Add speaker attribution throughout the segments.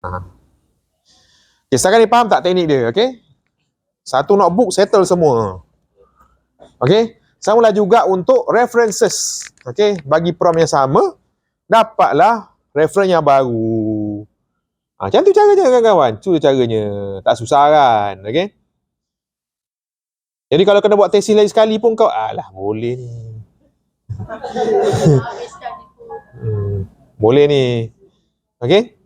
Speaker 1: Okay, sekarang ni faham tak teknik dia? Okay, satu notebook settle semua. Okay, sama lah juga untuk references. Okay, bagi prompt yang sama, dapatlah reference yang baru. Macam tu caranya kawan-kawan. Tu caranya. Tak susah kan? Okay. Jadi kalau kena buat tesis lagi sekali pun kau, alah boleh ni. Boleh ni. Okay.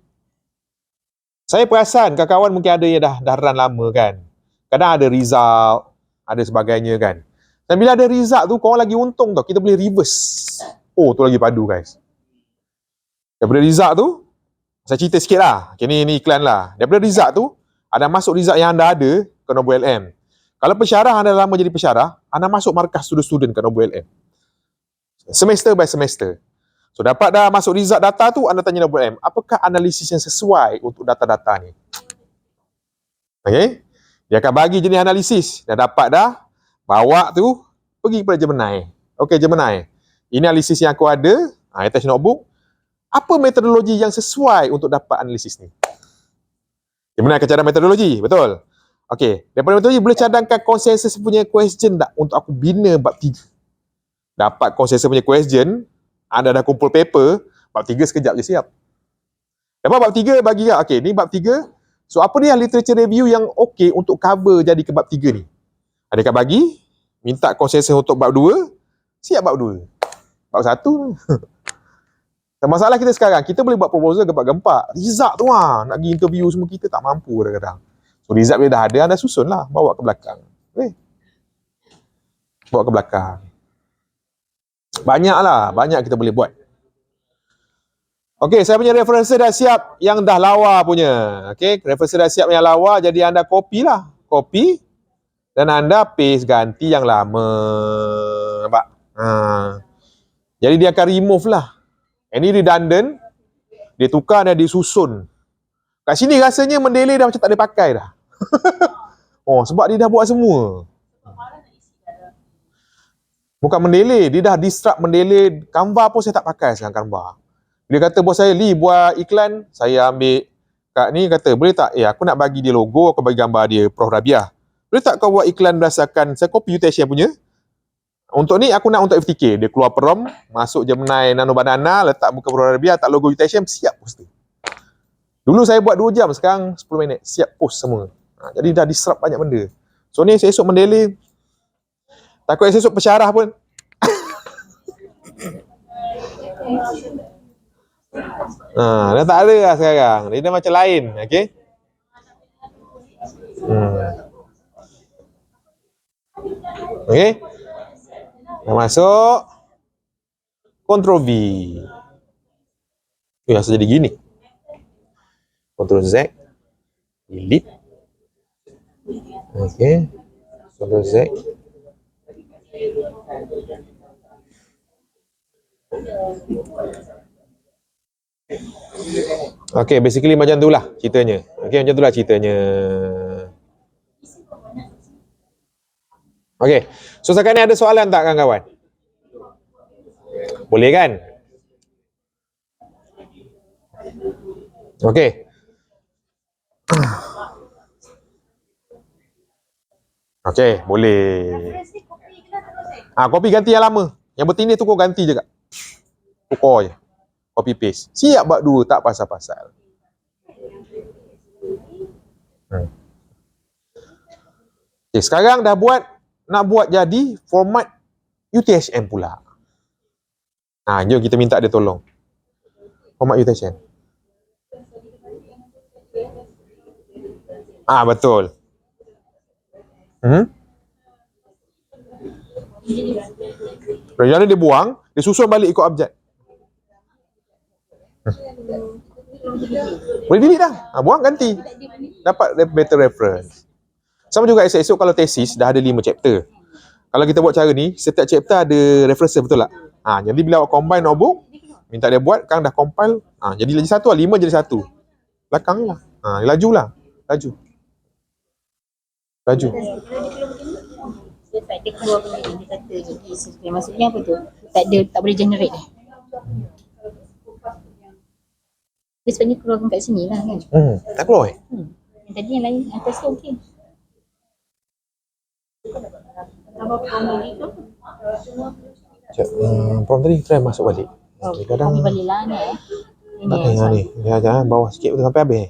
Speaker 1: Saya perasan kawan-kawan mungkin ada yang dah run lama kan. Kadang ada result, ada sebagainya kan. Dan bila ada result tu, korang lagi untung tau. Kita boleh reverse. Oh, tu lagi padu guys. Daripada result tu, saya cerita sikit lah. Okay, ni iklan lah. Daripada result tu, ada masuk result yang anda ada ke nombor LM. Kalau pensyarah anda lama jadi pensyarah, anda masuk markah student-student ke nombor LM. Semester by semester. So, dapat dah masuk result data tu, anda tanya nombor LM. Apakah analisis yang sesuai untuk data-data ni? Okay? Dia akan bagi jenis analisis. Dah dapat dah, bawa tu, pergi kepada Gemini. Okay, Gemini. Ini analisis yang aku ada, attach notebook. Apa metodologi yang sesuai untuk dapat analisis ni? Gemini akan cadang metodologi, betul? Okay, daripada metodologi boleh cadangkan konsensus punya question tak untuk aku bina bab 3. Dapat konsensus punya question, anda dah kumpul paper, bab 3 sekejap je siap. Dapat bab 3 bagi okay, ni bab 3. So apa dia literature review yang okay untuk cover jadi ke bab 3 ni? Adakah bagi, minta konsensus untuk bab 2, siap bab 2. Bab 1. Masalah kita sekarang, kita boleh buat proposal gempak-gempak. Result tu nak pergi interview semua kita tak mampu kadang-kadang. So result bila dah ada, anda susun lah, bawa ke belakang. Bawa ke belakang. Banyak kita boleh buat. Okay, saya punya referensi dah siap yang dah lawa punya. Okay, referensi dah siap yang lawa, jadi anda copy lah. Copy, dan anda paste ganti yang lama. Nampak? Jadi dia akan remove lah. Ini redundant, dia tukar dan disusun. Kat sini rasanya mendelay dah macam tak boleh pakai dah. Oh, sebab dia dah buat semua. Bukan mendelay, dia dah disrupt mendelay. Canva pun saya tak pakai sekarang Canva. Dia kata bos saya, Lee buat iklan, saya ambil kat ni, kata boleh tak? Aku nak bagi dia logo, aku bagi gambar dia Prof Rabiah. Boleh tak kau buat iklan berdasarkan, saya copy UTS punya. Untuk ni aku nak untuk FTK. Dia keluar prompt, masuk Gemini Nano Banana, letak muka Prof Rabiah, tak logo UTS, siap post tu. Dulu saya buat 2 jam, sekarang 10 minit, siap post semua. Jadi dah disrupt banyak benda. So ni esok mendelay, takut esok pensyarah pun. Dah tak ada lah sekarang. Dia dah macam lain. Okay? Okay? Dah masuk. Ctrl V. Asal jadi gini. Ctrl Z. Delete. Okay. Ctrl Z. Okay, basically macam tu lah ceritanya. Okay, macam tu lah ceritanya. Okay, so sekarang ni ada soalan tak kawan-kawan? Boleh kan? Okay. Okay, boleh. Copy ganti yang lama. Yang bertindih tu kau ganti je kak. Tukar je. Copy paste. Siap bab 2, tak pasal-pasal. Okay, sekarang dah buat, nak buat jadi format UTHM pula. Jom kita minta dia tolong. Format UTHM. Betul. Jadi dia buang, dia susun balik ikut abjad. Boleh delete dah. Buang ganti. Dapat better reference. Sama juga esok kalau tesis dah ada 5 chapter. Kalau kita buat cara ni, setiap chapter ada reference, betul tak? Jadi bila awak combine notebook, minta dia buat, kan dah compile, jadi lagi satu lah, 5 jadi 1. Belakang lah. Laju lah. Laju.
Speaker 2: Dia tak ada keluar benda ni, dia kata jadi maksudnya apa tu? Tak boleh generate Dia sebenarnya keluarkan kat sini lah kan.
Speaker 1: Tak keluar eh?
Speaker 2: Yang tadi yang lain atas tu okey. Apa promo ni tu?
Speaker 1: Sekejap, prom tadi try masuk balik.
Speaker 2: Oh,
Speaker 1: Kadang
Speaker 2: kami balik lah ni
Speaker 1: tak ada yang ni. Jangan bawah sikit betul sampai habis.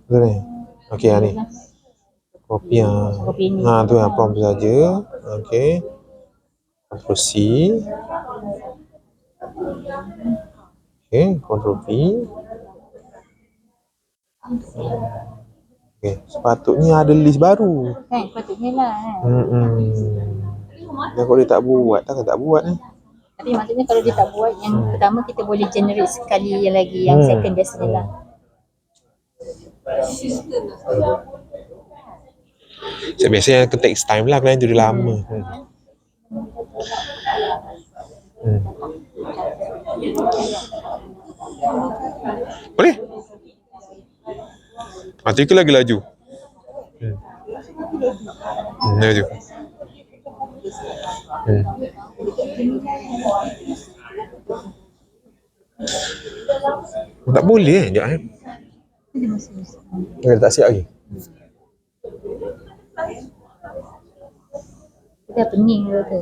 Speaker 1: Betul ni. Okey yang ni. Kopi yang
Speaker 2: Kopi ni.
Speaker 1: tu yang prom tu saja. Okey. Ctrl C. Okey, Ctrl V. Okey, sepatutnya ada list baru.
Speaker 2: Kan, patutnya lah kan.
Speaker 1: Dia kok dia tak buat, takkan tak buat ni.
Speaker 2: Tapi maksudnya kalau dia tak buat, yang pertama kita boleh generate sekali yang lagi, yang second biasanya lah.
Speaker 1: Biasanya akan takes time lah, klien tu dia lama. Boleh? Mati ke lagi laju? Laju. Tak boleh sekejap Dia tak siap lagi.
Speaker 2: Kita pening ke tu.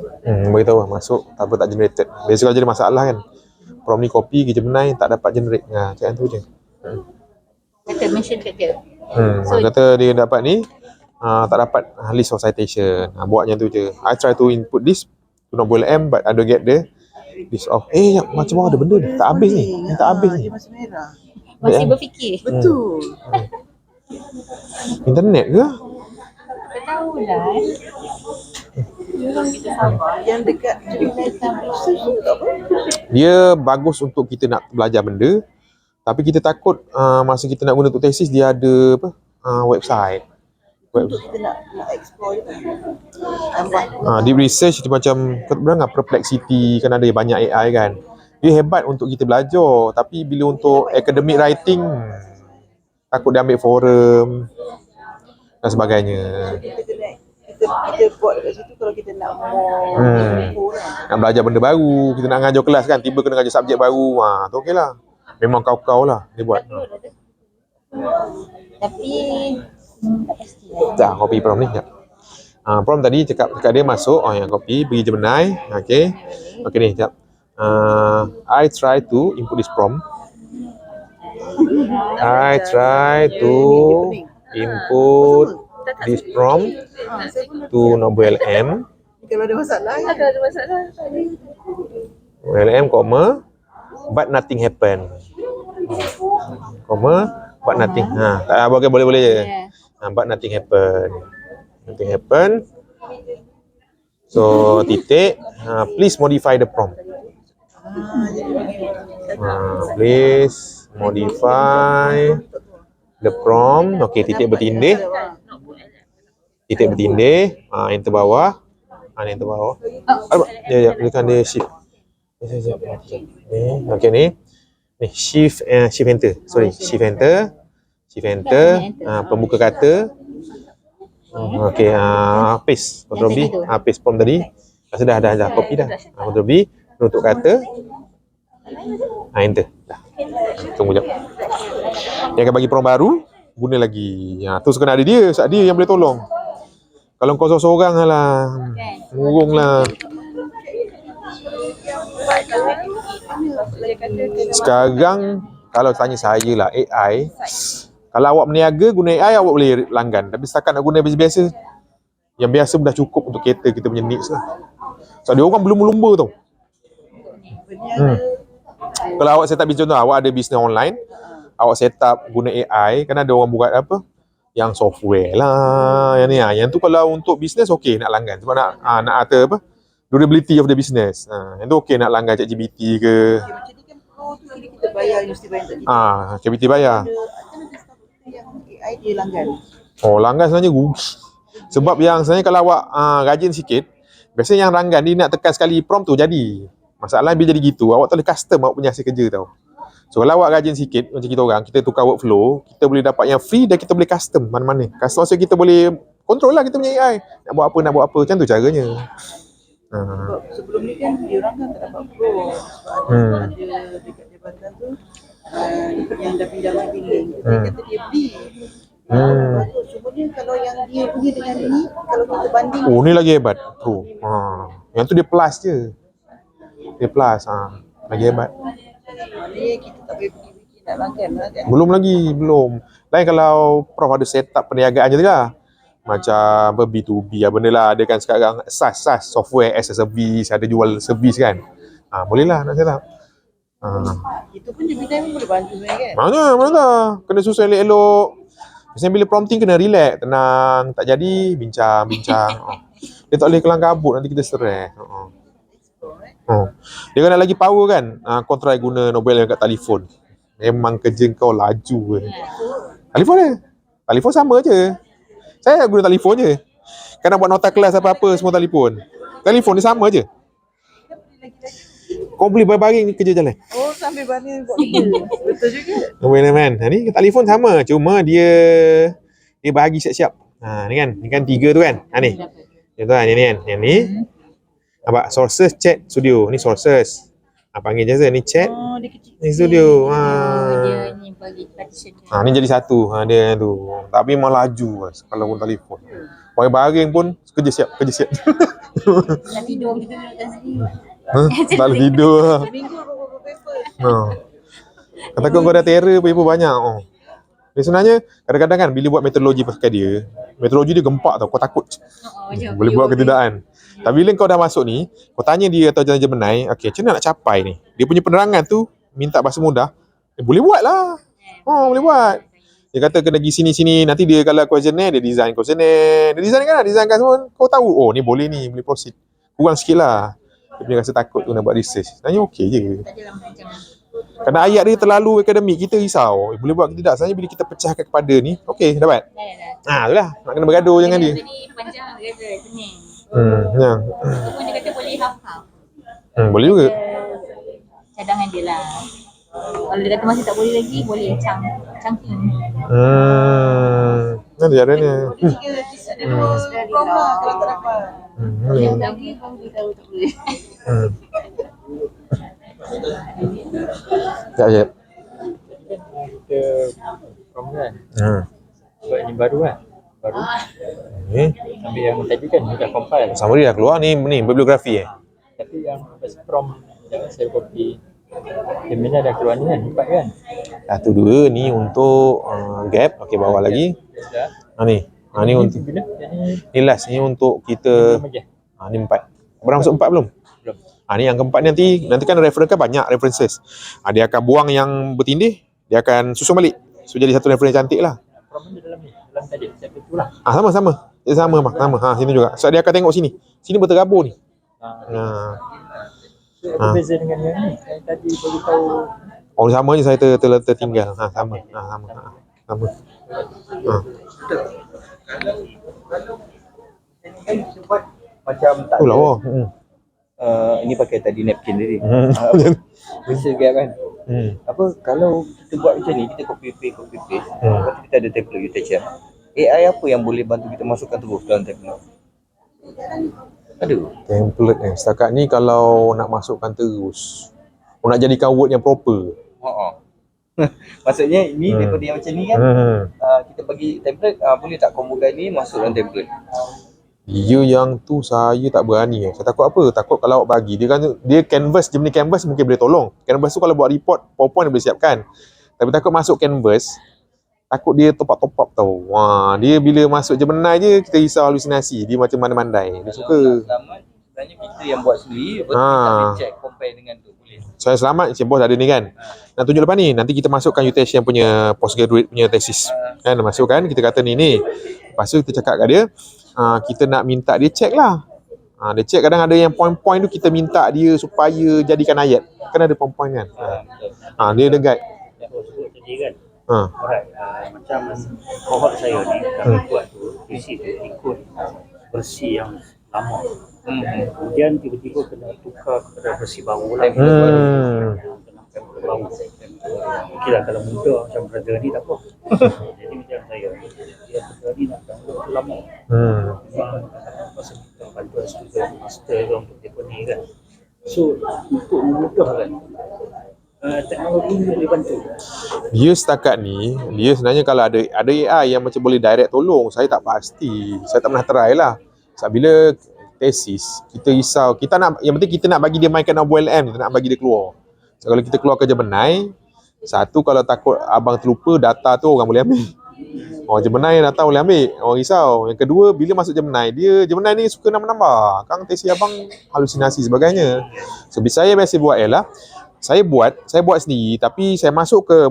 Speaker 1: Beritahu lah masuk apa tak generated. Biasa kalau jadi masalah kan, prom ni copy ke Gemini tak dapat generate. Macam tu je.
Speaker 2: Kata mention kat dia.
Speaker 1: So, kata dia dapat ni tak dapat list of citation. Buat macam tu je. I try to input this to Noble M but I don't get the list of macam mana ada benda ni tak habis ni. Tak habis ni.
Speaker 3: Dia masih merah.
Speaker 2: Masih berfikir.
Speaker 3: Betul.
Speaker 1: Internet ke?
Speaker 2: Tak tahulah.
Speaker 3: Yang dekat research tu tak apa.
Speaker 1: Dia bagus untuk kita nak belajar benda, tapi kita takut masa kita nak guna untuk tesis dia ada website.
Speaker 3: Untuk kita nak explore je. Tambah.
Speaker 1: Deep research dia macam kau bilang Perplexity kan, ada banyak AI kan. Dia hebat untuk kita belajar, tapi bila untuk academic writing takut dia ambil forum dan sebagainya.
Speaker 3: Kita buat kat situ kalau kita nak more info kan.
Speaker 1: Nak belajar benda baru, kita nak ngajar kelas kan, tiba kena ngajar subjek baru, tu okeylah. Memang kau lah dia buat.
Speaker 2: Tapi tak pasti lah.
Speaker 1: Dah, copy prom ni sekejap. Prom tadi cakap dia masuk, yang copy, pergi Gemini. Okay ni sekejap. I try to input this prompt. I try to input this prompt to Noble M.
Speaker 3: Kalau ada masalah kan?
Speaker 2: Ada masalah.
Speaker 1: Noble M, but nothing happen. But nothing. Tak boleh je. But nothing happen. Nothing happen. So titik. Please modify the prompt. Please modify the prompt. Okay, titik bertindih. Titik bertindih. Enter bawah. Enter bawah. Tekan dia shift. Okay ni. Shift enter. Sorry, shift enter. Pembuka kata. Okay, paste. Ctrl B. Paste prompt tadi. Dah copy dah. Ctrl B. Penutup kata. Enter. Dah. Tunggu sekejap. Dia akan bagi prompt baru. Guna lagi. Tu kena ada dia. Dia yang boleh tolong. Kalau kau seorang lah. Murung lah. Sekarang kalau tanya saya lah, AI, kalau awak berniaga guna AI awak boleh langgan, tapi setakat nak guna biasa-biasa, yang biasa dah cukup untuk cater kita punya needs lah. So dia orang belum lumba tau. Kalau awak set up bisnes, contoh awak ada bisnes online, awak set up guna AI, kan ada orang buat apa yang software lah, yang ni yang tu kalau untuk bisnes okey nak langgan, sebab nak apa durability of the business. Yang tu okey nak langgan ChatGPT ke.
Speaker 3: Macam ni kan pro tu kita bayar, universiti bayar tadi.
Speaker 1: ChatGPT bayar.
Speaker 3: Yang AI dia langgan.
Speaker 1: Langgan sebenarnya Google. Sebab yang sebenarnya kalau awak rajin sikit, biasanya yang langgan dia nak tekan sekali prompt tu jadi. Masalah bila jadi gitu, awak tak boleh custom awak punya hasil kerja tau. So kalau awak rajin sikit, macam kita orang, kita tukar workflow, kita boleh dapat yang free dan kita boleh custom mana-mana. Custom so kita boleh control lah kita punya AI. Nak buat apa, macam tu caranya.
Speaker 3: Sebelum ni kan dia orang kan tak dapat pro. Sebab ada dekat jabatan tu yang dah pindah bilik. Dia
Speaker 1: Hmm.
Speaker 3: kata dia beli.
Speaker 1: Hmm.
Speaker 3: Bagus. Cuma dia kalau yang dia punya dengan ni, kalau kita banding,
Speaker 1: Oh, ni lagi hebat. Pro. Yang tu dia plus je. Dia plus. Lagi hebat.
Speaker 3: dia kita tak boleh fikir nak makan lah kan.
Speaker 1: Belum lagi, belum. Lain kalau Prof ada setup perniagaan je lah. Macam B2B apa benda lah. Ada kan sekarang SaaS, software as a service, ada jual servis kan. Boleh lah nak setup.
Speaker 3: Itu pun Gemini pun boleh bantu sebenarnya kan.
Speaker 1: Mana tak. Kena susun elok-elok. Biasanya bila prompting kena relax, tenang, tak jadi, bincang. Dia tak boleh kelang kabut, nanti kita stres. Dia kena lagi power kan. Kau try guna Nobel yang kat telefon. Memang kerja kau laju ke. Telefon dia. Telefon sama je. Saya guna telefon je. Kan nak buat nota kelas apa-apa semua telefon. Telefon dia sama je. Kau boleh baring kerja jalan.
Speaker 3: Oh, sambil banding buat kerja. Betul juga.
Speaker 1: Boleh man. Ni telefon sama, cuma dia bahagi siap-siap. Ni kan 3 tu kan. Ni. Dia tu kan, ni kan. Yang ni. Nampak sources chat studio. Ni sources. Panggil je ni chat.
Speaker 3: Oh, dia kecil.
Speaker 1: Ni studio.
Speaker 2: Dia ni bagi partition.
Speaker 1: Ni jadi satu. Dia tu. Tapi memang laju kalau pun telefon. Orang baring pun kerja siap.
Speaker 2: Nak tidur kita duduk kat sini.
Speaker 1: Tak boleh tidur lah.
Speaker 3: Minggu berapa paper?
Speaker 1: Katakan kau dah terror paper banyak. Dia sebenarnya kadang-kadang kan bila buat metodologi pakai dia, metodologi dia gempak tau, kau takut. Boleh buat ketidakkan. Tapi bila kau dah masuk ni, kau tanya dia atau Gemini, okey, macam mana nak capai ni? Dia punya penerangan tu minta bahasa mudah, boleh buat lah. Boleh buat. Dia kata kena pergi sini-sini, nanti dia kalau questionnaire, dia design questionnaire. Dia design semua, kau tahu, ni boleh proceed. Kurang sikit lah. Dia punya rasa takut tu nak buat research. Sebenarnya okey je. Kerana ayat dia terlalu akademik, kita risau. Boleh buat ke tidak? Sebenarnya bila kita pecahkan kepada ni, okey, dapat. Itulah. Nak kena bergaduh jangan dia.
Speaker 2: Ni panjang dia kata, pening.
Speaker 1: Ya.
Speaker 2: Ataupun dia kata boleh half-half.
Speaker 1: Boleh juga.
Speaker 2: Cadangan dia lah. Kalau dia kata masih tak boleh lagi, boleh chunking.
Speaker 1: Ada caranya.
Speaker 3: Ada 2 prom lah kalau tak dapat.
Speaker 2: Yang lagi pun dia tahu tak boleh.
Speaker 1: Sekejap.
Speaker 4: Kita from kan sebab ini baru kan ambil yang tadi kan dah compile
Speaker 1: Summary dah keluar ni bibliografi
Speaker 4: tapi yang first prompt jangan saya copy Gemini dah keluar ni kan 4 kan
Speaker 1: Satu dua ni untuk gap. Okey, bawah lagi. Ni untuk
Speaker 4: bila
Speaker 1: ni last ni untuk kita. Ni 4. Berapa masuk 4 belum?
Speaker 4: Belum.
Speaker 1: Ni yang keempat nanti kan reference kan banyak references. Dia akan buang yang bertindih, dia akan susun balik. So jadi satu reference cantik lah.
Speaker 4: prompt ni dalam tadi chapter tu lah
Speaker 1: Sama. Dia sama. Sini juga. So dia akan tengok sini. Sini berterabur ni.
Speaker 4: so beza dengan yang ni yang tadi bagi tahu
Speaker 1: Sama je saya tertinggal. Sama.
Speaker 4: macam tak
Speaker 1: Itulah.
Speaker 4: ini pakai tadi napkin tadi bisa gap kan apa kalau kita buat macam ni kita copy paste lepas tu kita ada template kita check AI apa yang boleh bantu kita masukkan terus dalam template ada
Speaker 1: Template ni setakat ni kalau nak masukkan terus, nak jadikan word yang proper.
Speaker 4: maksudnya ini daripada yang macam ni kan kita bagi template boleh tak kombokan ni masuk dalam template
Speaker 1: Yang tu saya tak berani. Saya takut apa? Takut kalau awak bagi dia canvas, Gemini canvas mungkin boleh tolong. Canvas tu kalau buat report PowerPoint dia boleh siapkan. Tapi takut masuk canvas, takut dia top up tau. Dia bila masuk Gemini je kita risau halusinasi. Dia macam mandai-mandai. Dia suka.
Speaker 4: Sebenarnya kita yang buat sendiri, lepas tu kita boleh check compare dengan tu boleh.
Speaker 1: Saya selamat Encik Bos ada ni kan. Nak tunjuk lepas ni, nanti kita masukkan UTS yang punya postgraduate punya tesis. Kan masukkan, kita kata ni. Lepas tu kita cakap kat dia, kita nak minta dia check lah. Dia check kadang ada yang point-point tu kita minta dia supaya jadikan ayat. Kan ada point-point kan. Dia ada guide.
Speaker 5: Yang kau sebut tadi kan.
Speaker 4: Alright.
Speaker 5: Macam kohort saya ni kami buat tu isi tu ikut versi yang lama. Kemudian tiba-tiba kena tukar kepada versi baru lah. Kena paper baru. Okey lah kalau muda macam brother ni tak apa. Jadi macam saya dia brother ni nak download lama. Memang pasal kita bantuan student master ke untuk paper ni kan. So untuk memudahkan teknologi Ini boleh bantu.
Speaker 1: Dia setakat ni, dia sebenarnya kalau ada AI yang macam boleh direct tolong, saya tak pasti. Saya tak pernah try lah. Sebab bila tesis, kita risau, yang penting kita nak bagi dia mainkan OLM, kita nak bagi dia keluar. So, kalau kita keluar ke Gemini, satu kalau takut abang terlupa, data tu orang boleh ambil. Orang Gemini data boleh ambil, orang risau. Yang kedua, bila masuk Gemini, Gemini ni suka nambah-nambah. Kang tesis abang halusinasi sebagainya. So, saya biasa buat ialah, saya buat sendiri, tapi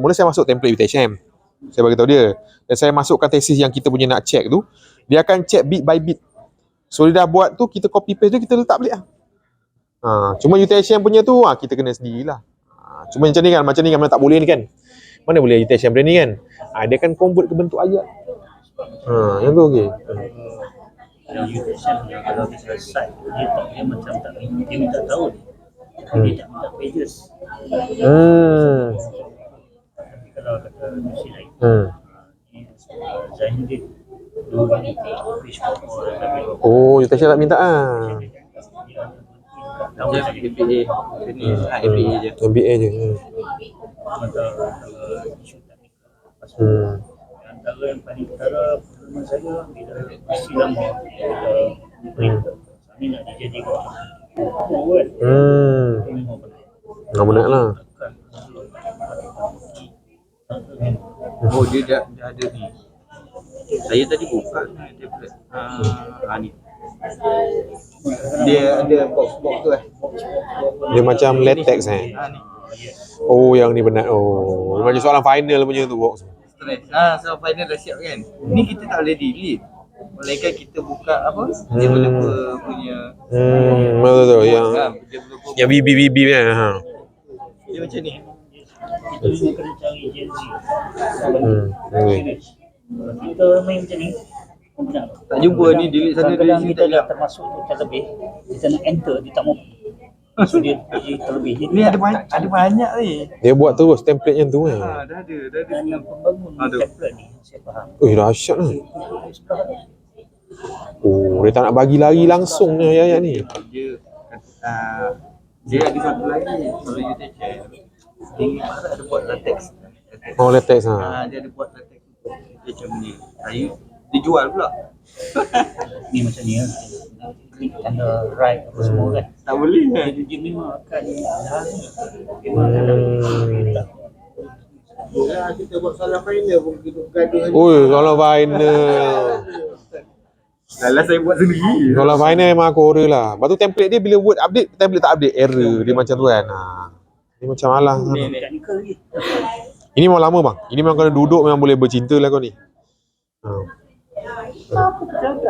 Speaker 1: mula saya masuk template UTHM. Saya bagi tahu dia. Dan saya masukkan tesis yang kita punya nak check tu, dia akan check bit by bit. So dia dah buat tu, kita copy paste dia, kita letak balik lah. Cuma UTHM punya tu, kita kena sendirilah. Cuma macam ni kan, mana tak boleh ni kan. Mana boleh UTHM brand ni kan. Dia akan convert ke bentuk ayat. Yang tu okey.
Speaker 5: Yang UTHM yang kalau dia selesai, dia macam tak, dia minta tahun. Dia tak minta pages. Tapi kalau kata mesti lain, Zainuddin dulu ni page
Speaker 1: Oh, UTHM tak minta
Speaker 4: MBA ni MBA je.
Speaker 1: MBA je.
Speaker 5: Antara yang paling utara pengalaman saya bila silam kami nak dijadikan kan.
Speaker 1: Nak benar lah.
Speaker 4: Oh, dia dah ada ni. Saya tadi buka tablet. Ni. Dia ada box tu
Speaker 1: Dia macam latex
Speaker 4: ni.
Speaker 1: Oh, yang ni benar. Oh, macam soalan final punya tu box.
Speaker 4: Stress. So final dah siap kan. Ni kita tak boleh delete. Melainkan kita buka apa? Developer punya.
Speaker 1: Betul yang BB kan.
Speaker 4: Dia macam ni.
Speaker 5: Kita kena cari Gen Z. Kita main macam ni.
Speaker 4: Tak jumpa ni delete sana
Speaker 5: Kadang-kadang
Speaker 4: delete
Speaker 5: kita
Speaker 4: sini.
Speaker 5: dah termasuk tu terlebih. Kita nak enter, dia tak mau. So dia terlebih. Jadi
Speaker 4: Ni ada banyak ni.
Speaker 1: Dia buat terus template yang tu kan.
Speaker 4: Dah ada.
Speaker 5: dan yang pembangun template ni, saya faham.
Speaker 1: Dahsyat lah. Oh, dia tak nak bagi lari langsung ni ayat ni.
Speaker 4: Dia ada satu lagi kalau you take care. Dia ada buat latex.
Speaker 1: Oh, latex
Speaker 4: Dia ada buat latex macam ni. Dia jual pula.
Speaker 5: Ni macam ni lah. Tanda right apa semua kan.
Speaker 4: Tak boleh kan?
Speaker 5: Dia memang akan memang akan
Speaker 3: Kita buat salah final pun kita gaduh.
Speaker 1: Oi, kalau final.
Speaker 4: Last saya buat sendiri.
Speaker 1: Kalau final memang aku order lah. Lepas tu template dia bila Word update, template tak update. Error. Dia macam tu kan. Dia macam alah.
Speaker 5: technical lagi.
Speaker 1: Ini memang lama bang. Ini memang kena duduk, memang boleh bercinta lah kau ni.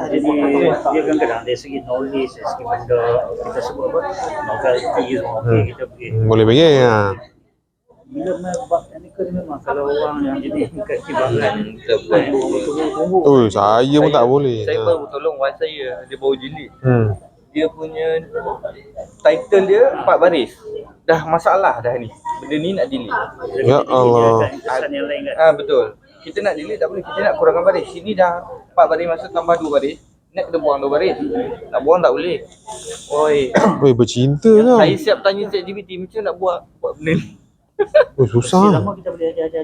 Speaker 5: Jadi dia kadang-kadang dari segi knowledge, dari segi benda kita sebut apa, novelty semua kita pergi.
Speaker 1: Boleh pergi
Speaker 5: Bila bab technical memang kalau orang yang jadi kat timbangan tunggu.
Speaker 1: Oh, saya pun tak boleh.
Speaker 4: Saya baru tolong wife saya, dia baru jilid. Dia punya title dia 4 baris. Dah masalah dah ni. Benda ni nak delete.
Speaker 1: Ya Allah.
Speaker 5: Kesan yang lain kan.
Speaker 4: Betul. Kita nak delete tak boleh, kita nak kurangkan baris. Sini dah 4 baris masuk tambah 2 baris. Nak kena buang 2 baris. Tak buang tak boleh.
Speaker 1: Oi, bercinta kau.
Speaker 4: Saya siap tanya ChatGPT macam nak buat benda ni.
Speaker 1: Oh, susah.
Speaker 5: Lama kita boleh ajar.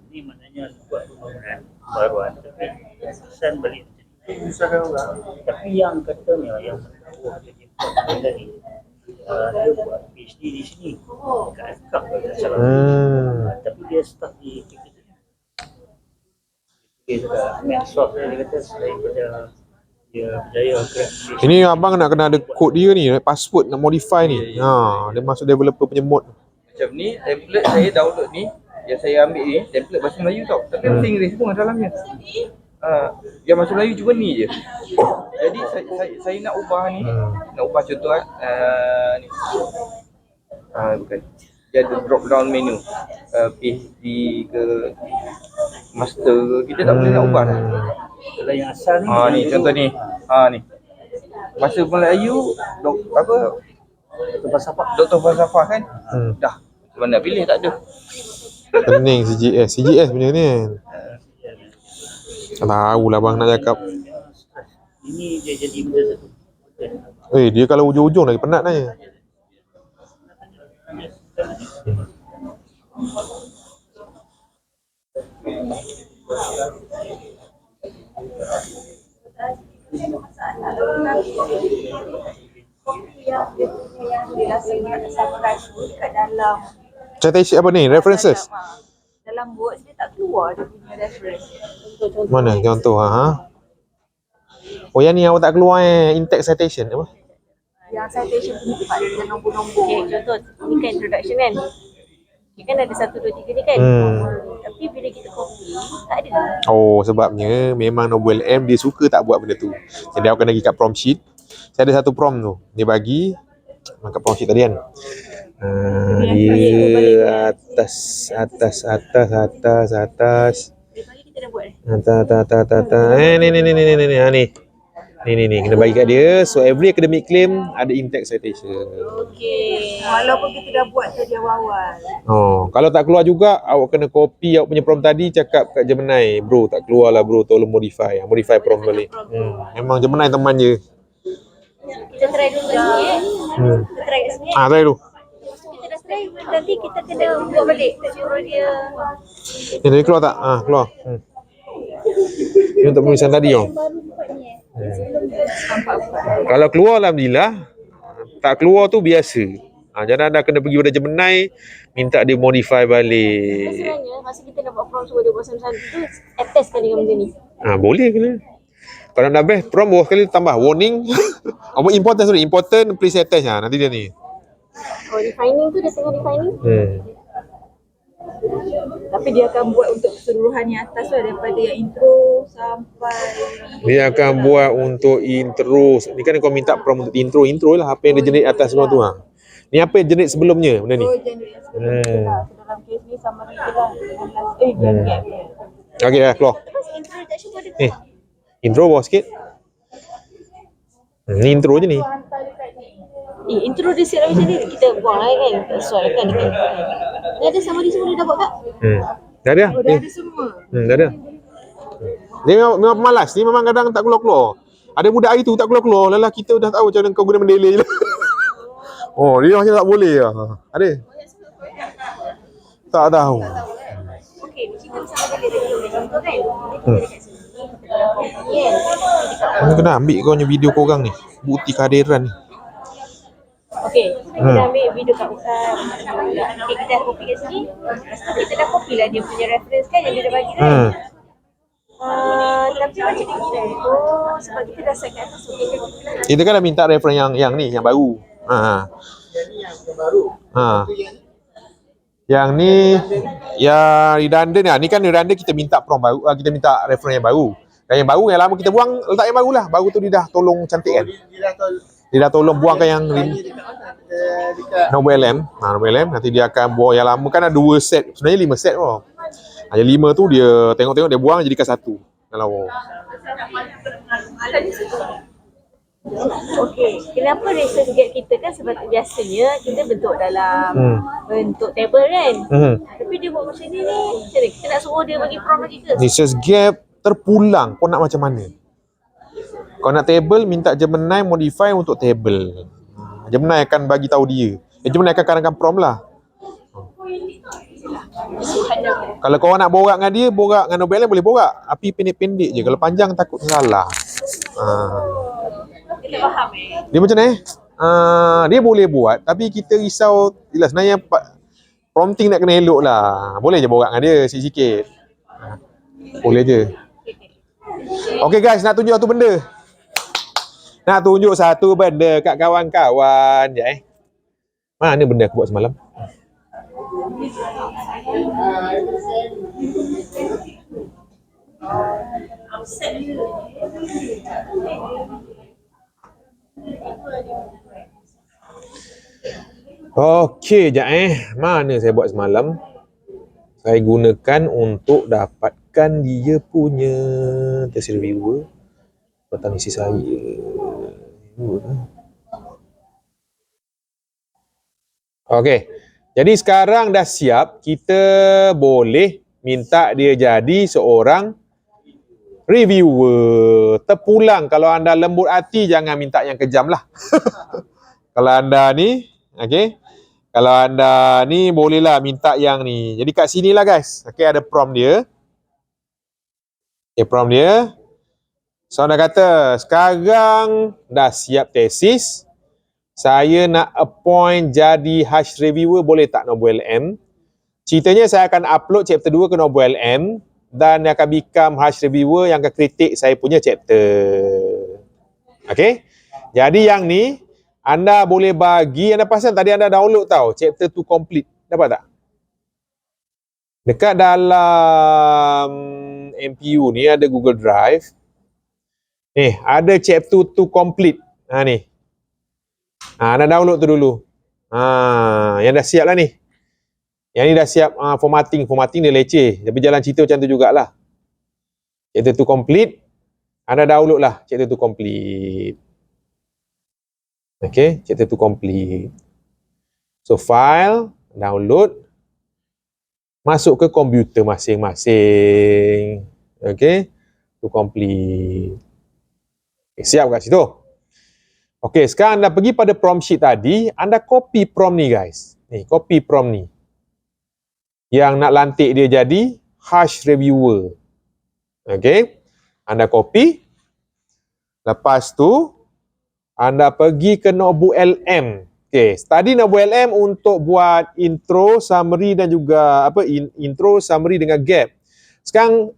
Speaker 5: Ini maknanya buat pembangunan baruan tapi kesan balik
Speaker 3: Misalkan orang.
Speaker 5: tapi yang kata ni yang benda ni dia buat PhD di sini kat FKAP kalau tak salah. Tapi dia start di dia juga Microsoft dia kata daripada dia berjaya grad.
Speaker 1: Ini abang nak kena ada kod dia ni, password nak modify ni. Dia masuk developer punya mode.
Speaker 4: Macam ni, template saya download ni, yang saya ambil ni, template bahasa Melayu tau. Tapi bahasa Inggeris pun ada dalamnya. Yang bahasa Melayu cuma ni je. Jadi saya nak ubah ni, nak ubah contoh ni. Bukan. Dia ada drop down menu. PhD ke master ke, kita tak boleh nak ubah dah.
Speaker 5: Kalau yang asal ni
Speaker 4: Ni contoh ni. Ni. Bahasa Melayu
Speaker 5: Dr. Falsafah.
Speaker 4: Dr. Falsafah kan? Dah. Cuma nak pilih tak ada.
Speaker 1: Pening CGS punya ni kan. Tak tahulah bang nak cakap.
Speaker 5: Ini dia jadi benda satu.
Speaker 1: Dia kalau ujung-ujung lagi penat tanya.
Speaker 3: Kat dalam
Speaker 1: Citation apa ni? References.
Speaker 3: dalam words dia tak keluar dia punya reference.
Speaker 1: Mana contoh? Ha? Oh, yang ni awak tak keluar in-text citation apa?
Speaker 3: Yang citation punya tempat dia dengan nombor-nombor.
Speaker 2: Okay, contoh ni kan introduction kan. Ni kan ada 1, 2, 3 ni kan. Tapi bila kita copy, tak ada.
Speaker 1: Oh, sebabnya memang Nobel M dia suka tak buat benda tu. Jadi awak kena pergi kat prompt sheet. Saya ada satu prompt tu. Dia bagi kat prompt sheet tadi kan. Dia atas.
Speaker 2: Lepas ni kita dah buat
Speaker 1: Ni kena bagi kat dia. So every academic claim ada in-text citation.
Speaker 2: Okey.
Speaker 3: Walaupun kita dah buat tadi awal-awal.
Speaker 1: Oh, kalau tak keluar juga awak kena copy awak punya prompt tadi, cakap kat Gemini, bro tak keluar lah bro, tolong modify prompt balik. Memang Gemini teman je.
Speaker 2: Kita try dulu kat sini Kita try kat sini.
Speaker 1: Try dulu.
Speaker 2: Lepas tu kita dah try, nanti kita kena buat balik. Tak suruh dia.
Speaker 1: Ni tadi keluar tak? Keluar. Ini untuk penulisan tadi oh. Kalau keluar alhamdulillah. Tak keluar tu biasa. Jangan anda kena pergi pada Gemini, minta dia modify balik.
Speaker 2: Masalahnya, masa kita nak buat prompt suruh dia buat sana-sana tu, attest kan dengan benda ni.
Speaker 1: Boleh kena. Kalau nak best, prompt bawah sekali tambah warning. Apa important, please attach. Nanti dia ni.
Speaker 2: Oh, defining tu dia tengah defining.
Speaker 3: Tapi dia akan buat untuk keseluruhan yang atas tu, daripada yang intro sampai
Speaker 1: Dia akan buat untuk intro. Ni kan kau minta prompt untuk intro lah. Apa yang dia generate atas semua tu. Ni apa yang generate sebelumnya benda ni.
Speaker 3: genre yang sebelum tu lah. So, dalam kes ni summary je lah dengan last gap.
Speaker 1: Okey dah keluar.
Speaker 2: Terus introduction tu ada
Speaker 1: Intro bawah sikit. Ni intro je ni.
Speaker 2: intro dia siap macam ni. Kita buang lah kan. Tak sesuai kan dekat. Ni ada summary semua dia dah buat tak?
Speaker 1: Dah ada.
Speaker 3: Oh, dah ada semua.
Speaker 1: Dah ada. Dia memang pemalas. Ni memang kadang tak keluar-keluar. Ada budak hari tu tak keluar-keluar. Lelah kita dah tahu macam mana kau guna mendelay je lah. Oh, dia macam tak boleh lah. Ada? Tak tahu.
Speaker 2: Okey, kita sama dia dulu. Contoh kan. Dekat sini. Kita dah copy kan.
Speaker 1: Mana kena ambil kau punya video korang ni. Bukti kehadiran ni.
Speaker 2: Okey, kita dah ambil video kat Ustaz. Okay, kita dah copy kat sini. Lepas tu kita dah copy lah dia punya reference kan yang dia dah bagi kan. Tapi macam ni kita. Oh, sebab kita dah set kat atas. Okay.
Speaker 1: Kita kan dah minta reference yang ni, yang baru. Yang ni yang redundant ni kan redundant kita minta prompt baru, kita minta reference yang baru. Dan yang baru yang lama kita buang, letak yang baru lah. Baru tu dia dah tolong cantikkan. Dia dah tolong buangkan yang Nobel M. Nobel M nanti dia akan buang yang lama kan ada 2 set. Sebenarnya 5 set pun. Yang 5 tu dia tengok-tengok dia buang jadikan 1. Kalau
Speaker 2: Okey, kenapa research gap kita kan sebab biasanya kita bentuk dalam bentuk table kan. Tapi dia buat macam ni macam mana? Kita nak suruh dia bagi prompt lagi ke?
Speaker 1: research gap terpulang. Kau nak macam mana? Kau nak table, minta Gemini modify untuk table. Gemini akan bagi tahu dia. Gemini akan kadang-kadang prompt lah. Kalau kau nak borak dengan dia, borak dengan Nobel boleh borak. Tapi pendek-pendek je. Kalau panjang takut salah.
Speaker 2: Kita faham
Speaker 1: Dia macam ni. Dia boleh buat. Tapi kita risau. Yelah sebenarnya prompting nak kena elok lah. Boleh je borak dengan dia sikit-sikit. Boleh je. Okay guys, nak tunjuk satu benda. Nak tunjuk satu benda kat kawan-kawan. Sekejap Mana benda aku buat semalam? Okey, sekejap Mana saya buat semalam? Saya gunakan untuk dapatkan dia punya test reviewer. Petang isi saya. Okey. Jadi sekarang dah siap, kita boleh minta dia jadi seorang reviewer. Terpulang kalau anda lembut hati jangan minta yang kejam lah. Kalau anda ni, okey. Kalau anda ni bolehlah minta yang ni. Jadi kat sini lah guys. Okay, ada prompt dia. Okay, prompt dia. So anda kata, sekarang dah siap tesis. Saya nak appoint jadi Hush reviewer, boleh tak Nobu LM? Ceritanya saya akan upload chapter 2 ke Nobu LM dan akan become Hush reviewer yang akan kritik saya punya chapter. Okay? Jadi yang ni, anda boleh bagi, anda pasal tadi anda download tau, chapter 2 complete. Dapat tak? Dekat dalam MPU ni ada Google Drive. Ada chapter 2 complete. Ni. Anda download tu dulu. Yang dah siap lah ni. Yang ni dah siap formatting. Formatting dia leceh. Tapi jalan cerita macam tu jugalah. Chapter 2 complete. Anda download lah chapter 2 complete. Okay, chapter 2 complete. So file, download, masuk ke komputer masing-masing. Okay, to complete. Okay, siap kat situ. Okay, sekarang anda pergi pada prompt sheet tadi, anda copy prompt ni guys. Ni, copy prompt ni. Yang nak lantik dia jadi Hush reviewer. Okay, anda copy. Lepas tu, anda pergi ke Notebook LM. Okay, study Notebook LM untuk buat intro, summary dan juga intro, summary dengan gap. Sekarang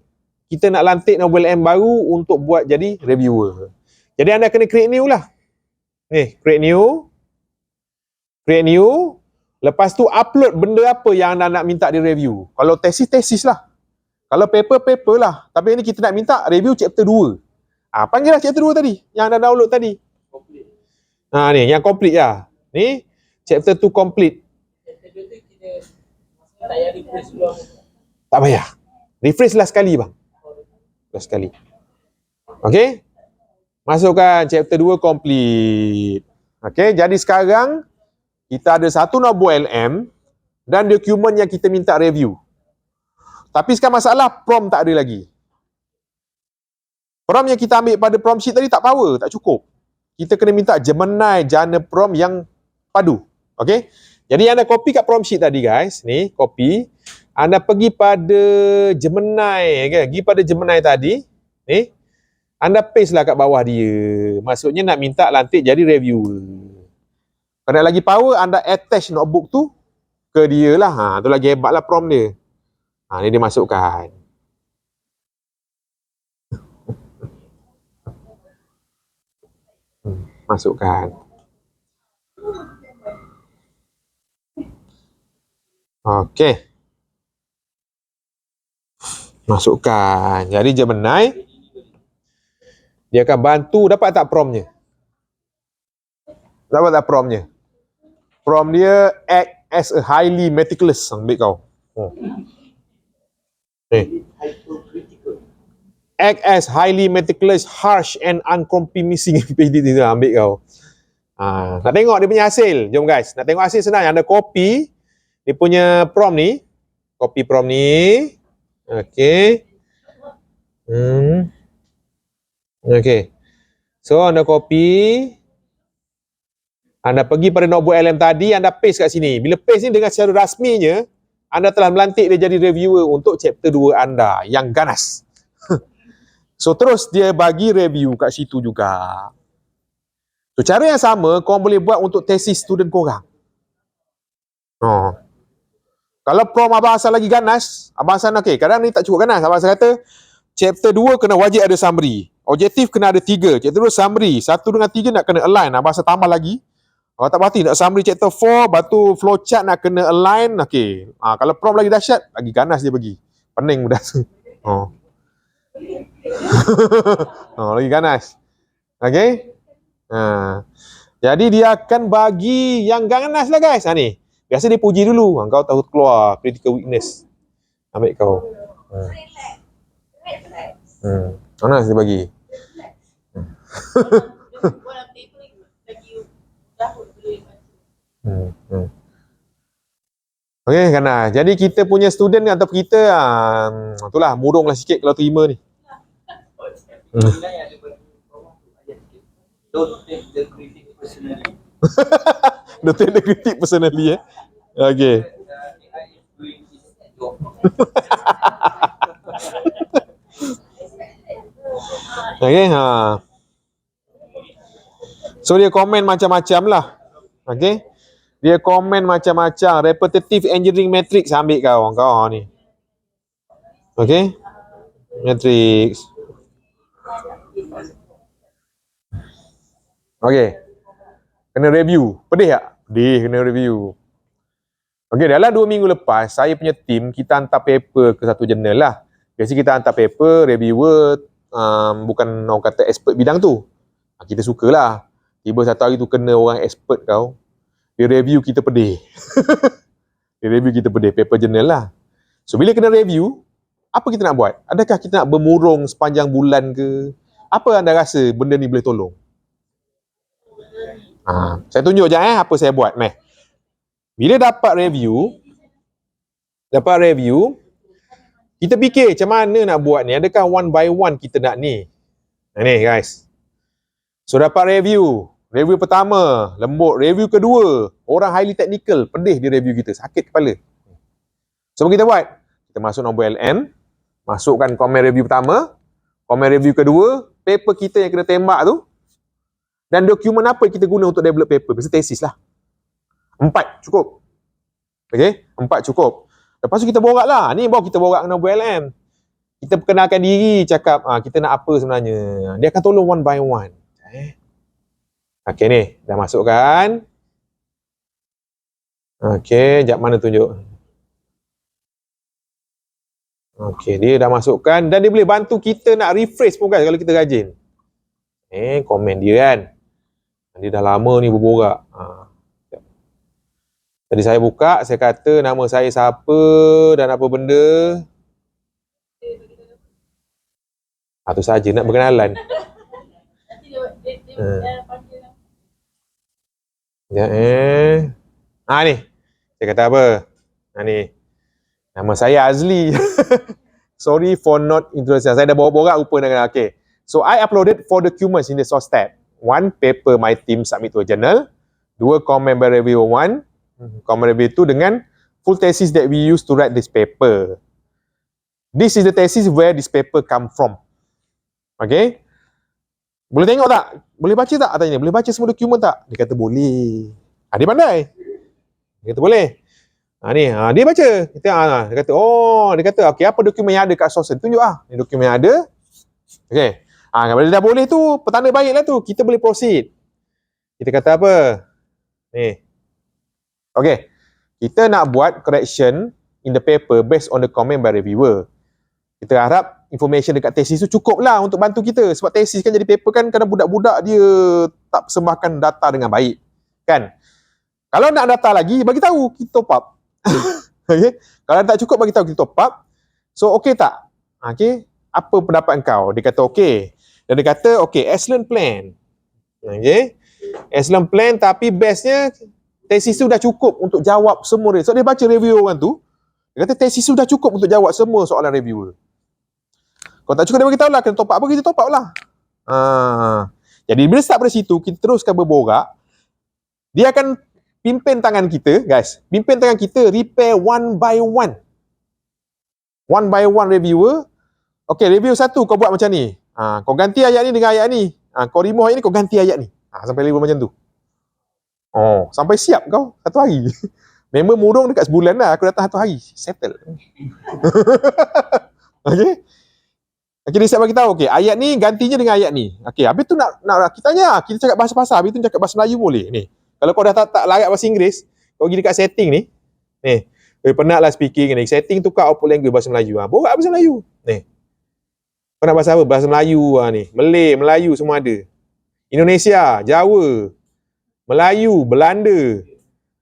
Speaker 1: kita nak lantik Notebook LM baru untuk buat jadi reviewer. Jadi anda kena create new lah. Create new. Create new. Lepas tu upload benda apa yang anda nak minta di review. Kalau tesis lah. Kalau paper lah. Tapi ini kita nak minta review chapter 2. Panggil lah chapter 2 tadi. Yang anda download tadi. Ni yang complete lah. Ni chapter 2 complete. Tak payah. Refresh lah sekali bang. Sekali. Okay. Masukkan chapter 2 complete. Okay. Jadi sekarang kita ada satu Notebook LM dan dokumen yang kita minta review. Tapi sekarang masalah prompt tak ada lagi. Prompt yang kita ambil pada prompt sheet tadi tak power, tak cukup. Kita kena minta Gemini genre prompt yang padu. Okay? Jadi anda copy kat prompt sheet tadi guys. Ni, copy. Anda pergi pada Gemini. Okay? Pergi pada Gemini tadi. Ni. Anda paste lah kat bawah dia. Maksudnya nak minta lantik jadi reviewer. Kalau lagi power, anda attach notebook tu ke dia lah. Tu lagi hebat lah prompt dia. Ni dia masukkan. Masukkan. Okey. Masukkan. Jadi Gemini dia akan bantu. Dapat tak promptnya? Dapat tak promptnya? Prompt dia act as a highly meticulous. Ambil kau. Act as highly meticulous, harsh and uncompromising. Ambil kau. Nak tengok dia punya hasil. Jom guys. Nak tengok hasil senang. Anda copy dia punya prompt ni. Copy prompt ni. Okay. Okay. So, anda copy. Anda pergi pada notebook LM tadi. Anda paste kat sini. Bila paste ni dengan secara rasminya, anda telah melantik dia jadi reviewer untuk chapter 2 anda yang ganas. So, terus dia bagi review kat situ juga. So, cara yang sama, korang boleh buat untuk tesis student korang. Kalau prom abang asal lagi ganas, abang asal okay, kadang ni tak cukup ganas. Abang asal kata, chapter 2 kena wajib ada summary. Objektif kena ada 3. Chapter 2 summary. 1 dengan 3 nak kena align. Abang asal tambah lagi. Kalau tak berarti nak summary chapter 4, batu flowchart nak kena align. Okay. Kalau prom lagi dahsyat, lagi ganas dia bagi. Pening mudah tu. Lagi ganas. Okay. Jadi dia akan bagi yang ganas lah guys. Ni. Biasa dia puji dulu. Kau tahu keluar critical weakness. Ambil kau. Ganas dia bagi. Okey, ganas. Jadi kita punya student ni atau kita itulah murunglah sikit kalau terima ni. Don't take the critic personally. Don't take the critic personally Okey. Okey, So dia komen macam-macam lah. Okey. Dia komen macam-macam. Repetitive engineering matrix ambil kau ni. Okey. Matrix. Okey. Kena review. Pedih tak? Pedih kena review. Okey, dalam 2 minggu lepas, saya punya team, kita hantar paper ke satu jurnal lah. Biasa kita hantar paper, reviewer, bukan orang kata expert bidang tu. Kita sukalah. Tiba satu hari tu kena orang expert kau, dia review kita pedih. Dia review kita pedih, paper jurnal lah. So, bila kena review, apa kita nak buat? Adakah kita nak bermurung sepanjang bulan ke? Apa anda rasa benda ni boleh tolong? Saya tunjuk je apa saya buat. Bila dapat review, kita fikir macam mana nak buat ni. Adakah one by one kita nak ni? Ni guys. So dapat review pertama, lembut. Review kedua, orang highly technical, pedih di review kita, sakit kepala. So apa kita buat? Kita masuk nombor LM, masukkan komen review pertama, komen review kedua, paper kita yang kena tembak tu, dan dokumen apa kita guna untuk develop paper. Biasa tesis lah. 4 cukup. Okey, 4 cukup. Lepas tu kita borak lah. Ni baru kita borak dengan LM. Kita perkenalkan diri, cakap kita nak apa sebenarnya. Dia akan tolong one by one. Okey ni, dah masukkan. Okey, jap mana tunjuk. Okey, dia dah masukkan dan dia boleh bantu kita nak rephrase pun kan kalau kita rajin. Komen dia kan. Dia dah lama ni berborak. Jadi saya buka, saya kata nama saya siapa dan apa benda. Itu saja nak berkenalan. Ni. Saya kata apa? Ni. Nama saya Azli. Sorry for not introducing. Saya dah borak rupa dengan okay. So I uploaded 4 documents in the source tab. 1 paper my team submit to a journal. 2 comment by reviewer 1. Comment review 2 dengan full thesis that we use to write this paper. This is the thesis where this paper come from. Okay? Boleh tengok tak? Boleh baca tak? Tanya. Boleh baca semua dokumen tak? Dia kata boleh. Dia pandai. Dia kata boleh. Ni, dia baca. Dia kata, dia kata, okay, apa dokumen yang ada kat source? Tunjuk ni dokumen yang ada. Okay. Kalau dah boleh tu, petanda baiklah tu. Kita boleh proceed. Kita kata apa? Ni. Okay. Kita nak buat correction in the paper based on the comment by reviewer. Kita harap information dekat tesis tu cukup lah untuk bantu kita. Sebab tesis kan jadi paper kan kadang budak-budak dia tak persembahkan data dengan baik. Kan? Kalau nak data lagi, bagi tahu, kita top up. Okay? Kalau tak cukup, bagi tahu, kita top up. So, okay tak? Okay? Apa pendapat kau? Dia kata okay. Dan dia kata, okay, excellent plan. Okay? Excellent plan, tapi bestnya tesis tu dah cukup untuk jawab semua dia. So, dia baca review orang tu. Dia kata tesis tu dah cukup untuk jawab semua soalan reviewer. Kalau tak cukup, dia beritahu lah. Kena top up apa, kita top up lah. Jadi, bila start dari situ, kita teruskan berborak. Dia akan pimpin tangan kita, guys. Pimpin tangan kita, repair one by one. One by one reviewer. Okay, review 1, kau buat macam ni. Kau ganti ayat ni dengan ayat ni. Kau remove ayat ni, kau ganti ayat ni. Sampai level macam tu. Sampai siap kau 1 hari. Member murung dekat sebulan dah. Aku datang 1 hari. Settle. Okay. Okay, dia siap bagi tahu. Okay, ayat ni gantinya dengan ayat ni. Okay, habis tu nak kita tanya. Kita cakap bahasa pasar. Habis tu cakap bahasa Melayu boleh. Ni. Kalau kau dah tak layak bahasa Inggeris, kau pergi dekat setting ni. Ni. Penat lah speaking ni. Setting tukar output language bahasa Melayu. Borak bahasa Melayu. Ni. Kau nak bahasa apa? Bahasa Melayu ni. Malay, Melayu semua ada. Indonesia, Jawa, Melayu, Belanda.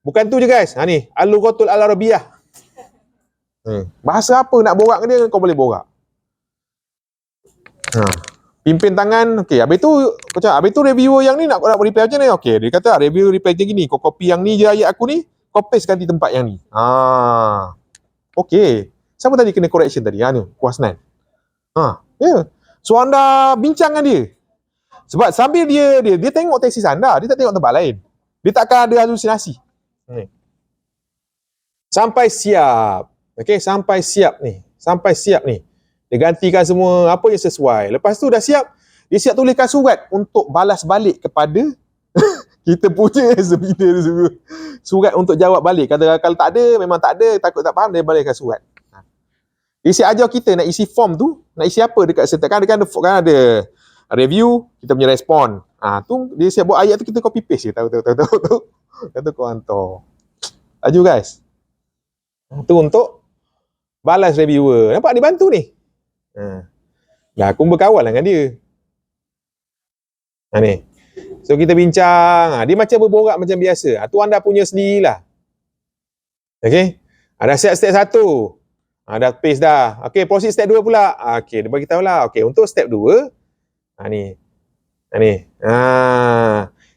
Speaker 1: Bukan tu je guys. Ni, Al-Lughatul Al-Arabiyah. Bahasa apa nak borak dengan dia, kau boleh borak. Pimpin tangan. Okey, habis tu reviewer yang ni nak reply macam ni. Okey, dia kata review reply macam gini. Kau copy yang ni je ayat aku ni, kau paste ganti tempat yang ni. Okey. Siapa tadi kena correction tadi? Ni, Kuasnan. Ya. So anda bincang dengan dia. Sebab sambil dia tengok tesis anda, dia tak tengok tempat lain. Dia takkan ada halusinasi. Sampai siap. Okey, sampai siap ni. Sampai siap ni. Dia gantikan semua apa yang sesuai. Lepas tu dah siap, dia siap tuliskan surat untuk balas balik kepada kita punya examiner tersebut. Surat untuk jawab balik. Kata kalau tak ada, memang tak ada, takut tak faham, dia balikkan surat. Dia siap ajar kita nak isi form tu, nak isi apa dekat serta. Kan ada review, kita punya respon. Tu dia siap buat ayat tu, kita copy paste je. Tahu. Kata kau hantar. Laju guys. Tu untuk balas reviewer. Nampak dia bantu ni. Dah aku berkawan lah dengan dia. Ni. So kita bincang. Dia macam berborak macam biasa. Tu anda punya sendirilah. Okay. Dah siap step 1. Dah paste dah. Okay, proceed step 2 pula. Okay, dia bagi tahu lah. Okay, untuk step 2. Ni.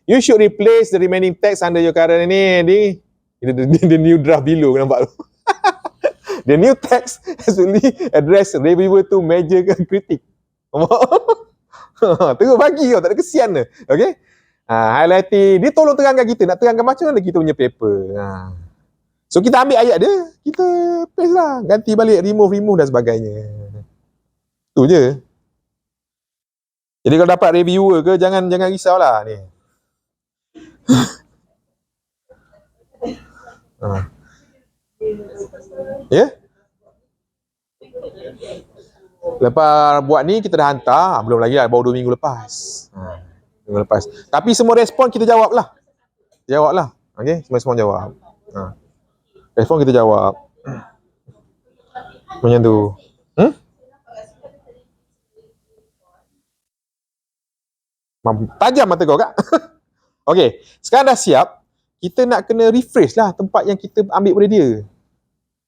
Speaker 1: You should replace the remaining text under your current the new draft below. Nampak tu? The new text has only address reviewer to major critic. Terus bagi tau, tak ada kesian ke. Okay? Highlighting. Dia tolong terangkan kita. Nak terangkan macam mana kita punya paper. So kita ambil ayat dia, kita paste lah. Ganti balik, remove dan sebagainya. Tu je. Jadi kalau dapat reviewer ke, jangan risaulah ni. Ya? Lepas buat ni kita dah hantar, belum lagi lah, baru 2 minggu lepas. Minggu lepas. Tapi semua respon kita jawab lah. Jawab lah. Okay? Semua respon jawab. Respon kita jawab. Macam tu. Tajam mata kau kak. Okay. Sekarang dah siap. Kita nak kena refresh lah tempat yang kita ambil pada dia.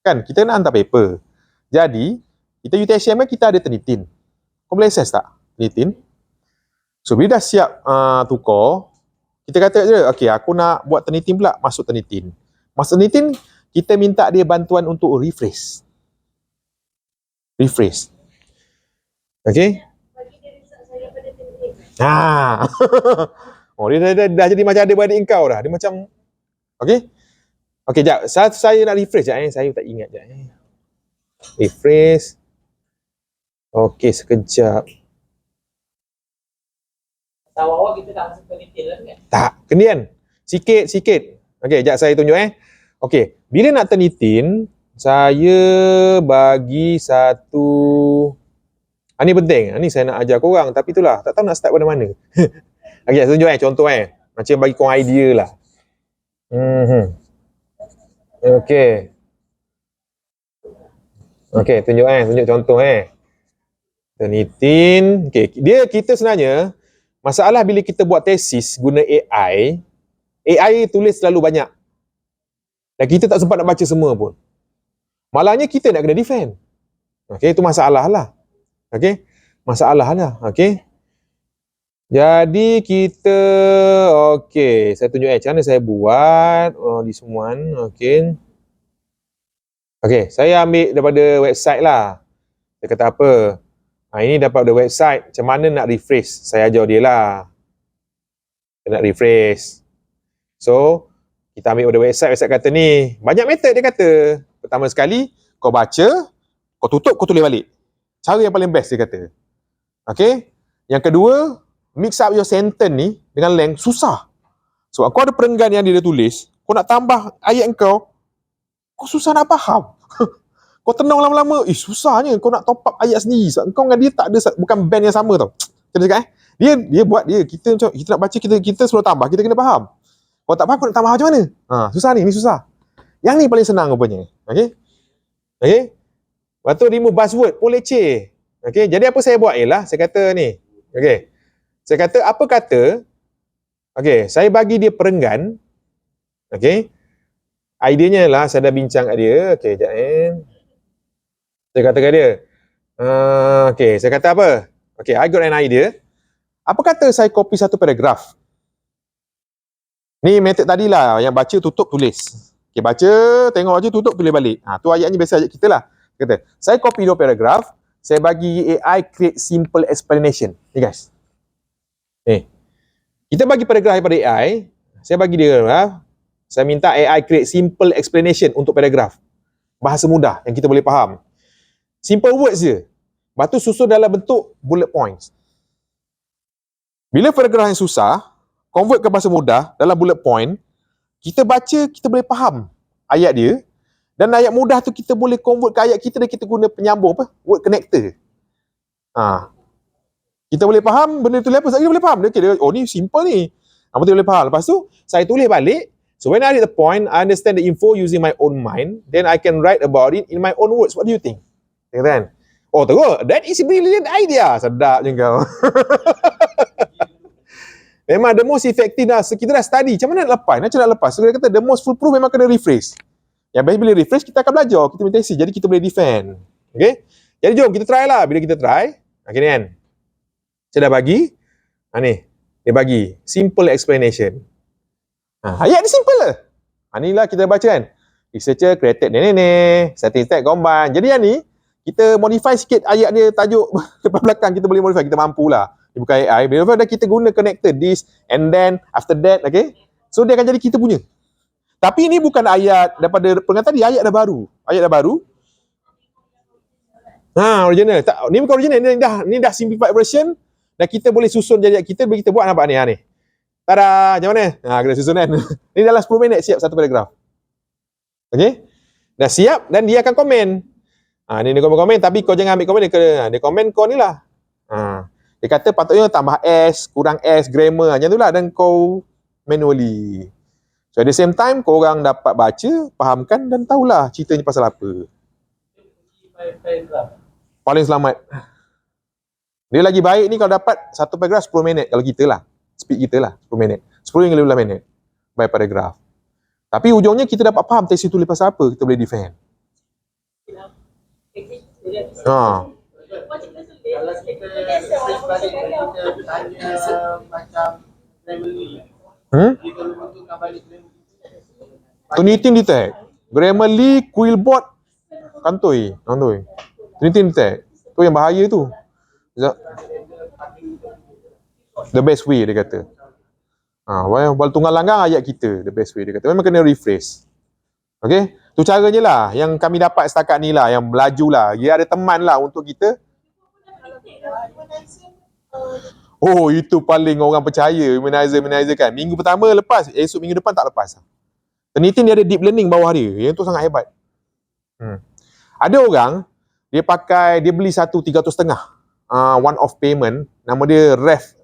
Speaker 1: Kan? Kita nak hantar paper. Jadi, kita UTHM kita ada Turnitin. Kau boleh access tak? Turnitin. So, bila dah siap tukar, kita kata je, okay, aku nak buat Turnitin pula, masuk Turnitin. Masuk Turnitin, kita minta dia bantuan untuk refresh. Refresh. Okay? Dia dah jadi macam ada beradik engkau dah. Dia macam, okay? Okay, jap. Saya nak refresh jap. Saya tak ingat jap. Refresh. Okay, sekejap.
Speaker 3: Awal-awal kita tak masuk Turnitin lah kan?
Speaker 1: Tak, kendian. Sikit. Okay, jap saya tunjuk Okay, bila nak Turnitin, saya bagi satu. Ni penting. Ni saya nak ajar korang. Tapi itulah, tak tahu nak start pada mana. Okay, saya tunjuk contoh macam bagi korang idea lah. Okay. Okay, tunjuk contoh Turnitin. Okay, kita sebenarnya masalah bila kita buat tesis guna AI tulis terlalu banyak. Dan kita tak sempat nak baca semua pun. Malahnya kita nak kena defend. Okay, itu masalah lah. Okay, masalah lah. Okay. Jadi kita, okay, saya tunjuk macam mana saya buat. This one, okay. Okay, saya ambil daripada website lah. Saya kata apa? Ini dapat dari website. Macam mana nak refresh? Saya ajar dia lah. Dia nak refresh. So, kita ambil dari website kata ni. Banyak method dia kata. Pertama sekali, kau baca, kau tutup, kau tulis balik. Cara yang paling best dia kata. Okay? Yang kedua, mix up your sentence ni dengan length susah. So, kau ada perenggan yang dia tulis, kau nak tambah ayat kau susah nak faham. Kau tenang lama-lama, susahnya kau nak top up ayat sendiri. Kau dengan dia tak ada, bukan band yang sama tau. Kita cakap dia buat dia, kita nak baca, kita suruh tambah, kita kena faham. Kau tak faham, kau nak tambah macam mana? Susah ni susah. Yang ni paling senang rupanya. Okay? Lepas tu remove buzzword pun leceh. Okay? Jadi apa saya buat ialah, saya kata ni. Okay? Saya kata, apa kata, okay, saya bagi dia perenggan. Okay? Idenya lah, saya dah bincang kat dia. Okay, sekejap Saya kata kat dia. Okay, saya kata apa? Okay, I got an idea. Apa kata saya copy satu paragraf? Ni method tadi lah, yang baca, tutup, tulis. Okay, baca, tengok baca, tutup, tulis balik. Tu ayatnya biasa ayat kita lah. Kata, saya copy 2 paragraf, saya bagi AI create simple explanation. Ni guys. Kita bagi paragraf daripada AI, saya bagi dia Saya minta AI create simple explanation untuk paragraph. Bahasa mudah yang kita boleh faham. Simple words je. Lepas tu susun dalam bentuk bullet points. Bila paragraph yang susah, convert ke bahasa mudah dalam bullet point, kita baca, kita boleh faham ayat dia. Dan ayat mudah tu kita boleh convert ke ayat kita dan kita guna penyambung apa? Word connector. Kita boleh faham benda tu apa? Kita boleh faham. Okay, oh ni simple ni. Kita boleh faham. Lepas tu, saya tulis balik. So when I read the point, I understand the info using my own mind. Then I can write about it in my own words. What do you think? Kan? Oh terus, that is a brilliant idea. Sedap je kau. Memang the most effective dah. Kita dah study. Macam mana nak lepas? So dia kata the most foolproof memang kena rephrase. Yang best bila rephrase, kita akan belajar. Kita punya tesis. Jadi kita boleh defend. Okay? Jadi jom kita try lah. Bila kita try, okay ni kan. Saya dah bagi. Ni. Dia bagi. Simple explanation. Ayat ni simple lah. Ni lah kita baca kan. Researcher created ni. Setting tag combine. Jadi yang ni, kita modify sikit ayat dia, tajuk depan belakang kita boleh modify. Kita mampu lah. Dia bukan AI. Bila dah kita guna connector this and then after that. Okay. So dia akan jadi kita punya. Tapi ini bukan ayat daripada pengantar tadi. Ayat dah baru. Original. Ni bukan original. Ni dah simplified version. Dan kita boleh susun jadi ayat kita. Bila kita buat nampak ni. Tada, macam mana? Kena susun kan. Ni dalam 10 minit siap satu paragraf. Okay? Dah siap dan dia akan komen. Ni dia komen, tapi kau jangan ambil komen dia. Dia komen kau ni lah. Dia kata patutnya tambah S, kurang S, grammar. Macam tu lah. Dan kau manually. So at the same time, kau orang dapat baca, fahamkan dan tahulah ceritanya pasal apa. Paling selamat. Dia lagi baik ni kalau dapat satu paragraf 10 minit. Kalau kita lah. Speed kita lah 10 minit. 10 hingga 15 minit. By paragraph. Tapi ujungnya kita dapat faham tesis tu lepas apa. Kita boleh defend.
Speaker 3: Kalau kita tanya macam Grammarly. Kita bentukkan balik Grammarly.
Speaker 1: Tunitin di tag. Grammarly, Quillbot, kantoi. Tunitin di tag. Tu yang bahaya tu. The best way dia kata. Wal tunggal langgang ayat kita. The best way dia kata. Memang kena rephrase. Okay. Tu caranya lah. Yang kami dapat setakat ni lah. Yang melaju lah. Dia ada teman lah untuk kita. Oh, itu paling orang percaya. Humanizer kan. Minggu pertama lepas. Esok minggu depan tak lepas. Tenitin dia ada deep learning bawah dia. Yang tu sangat hebat. Ada orang, dia beli satu 300.5. One off payment. Nama dia Ref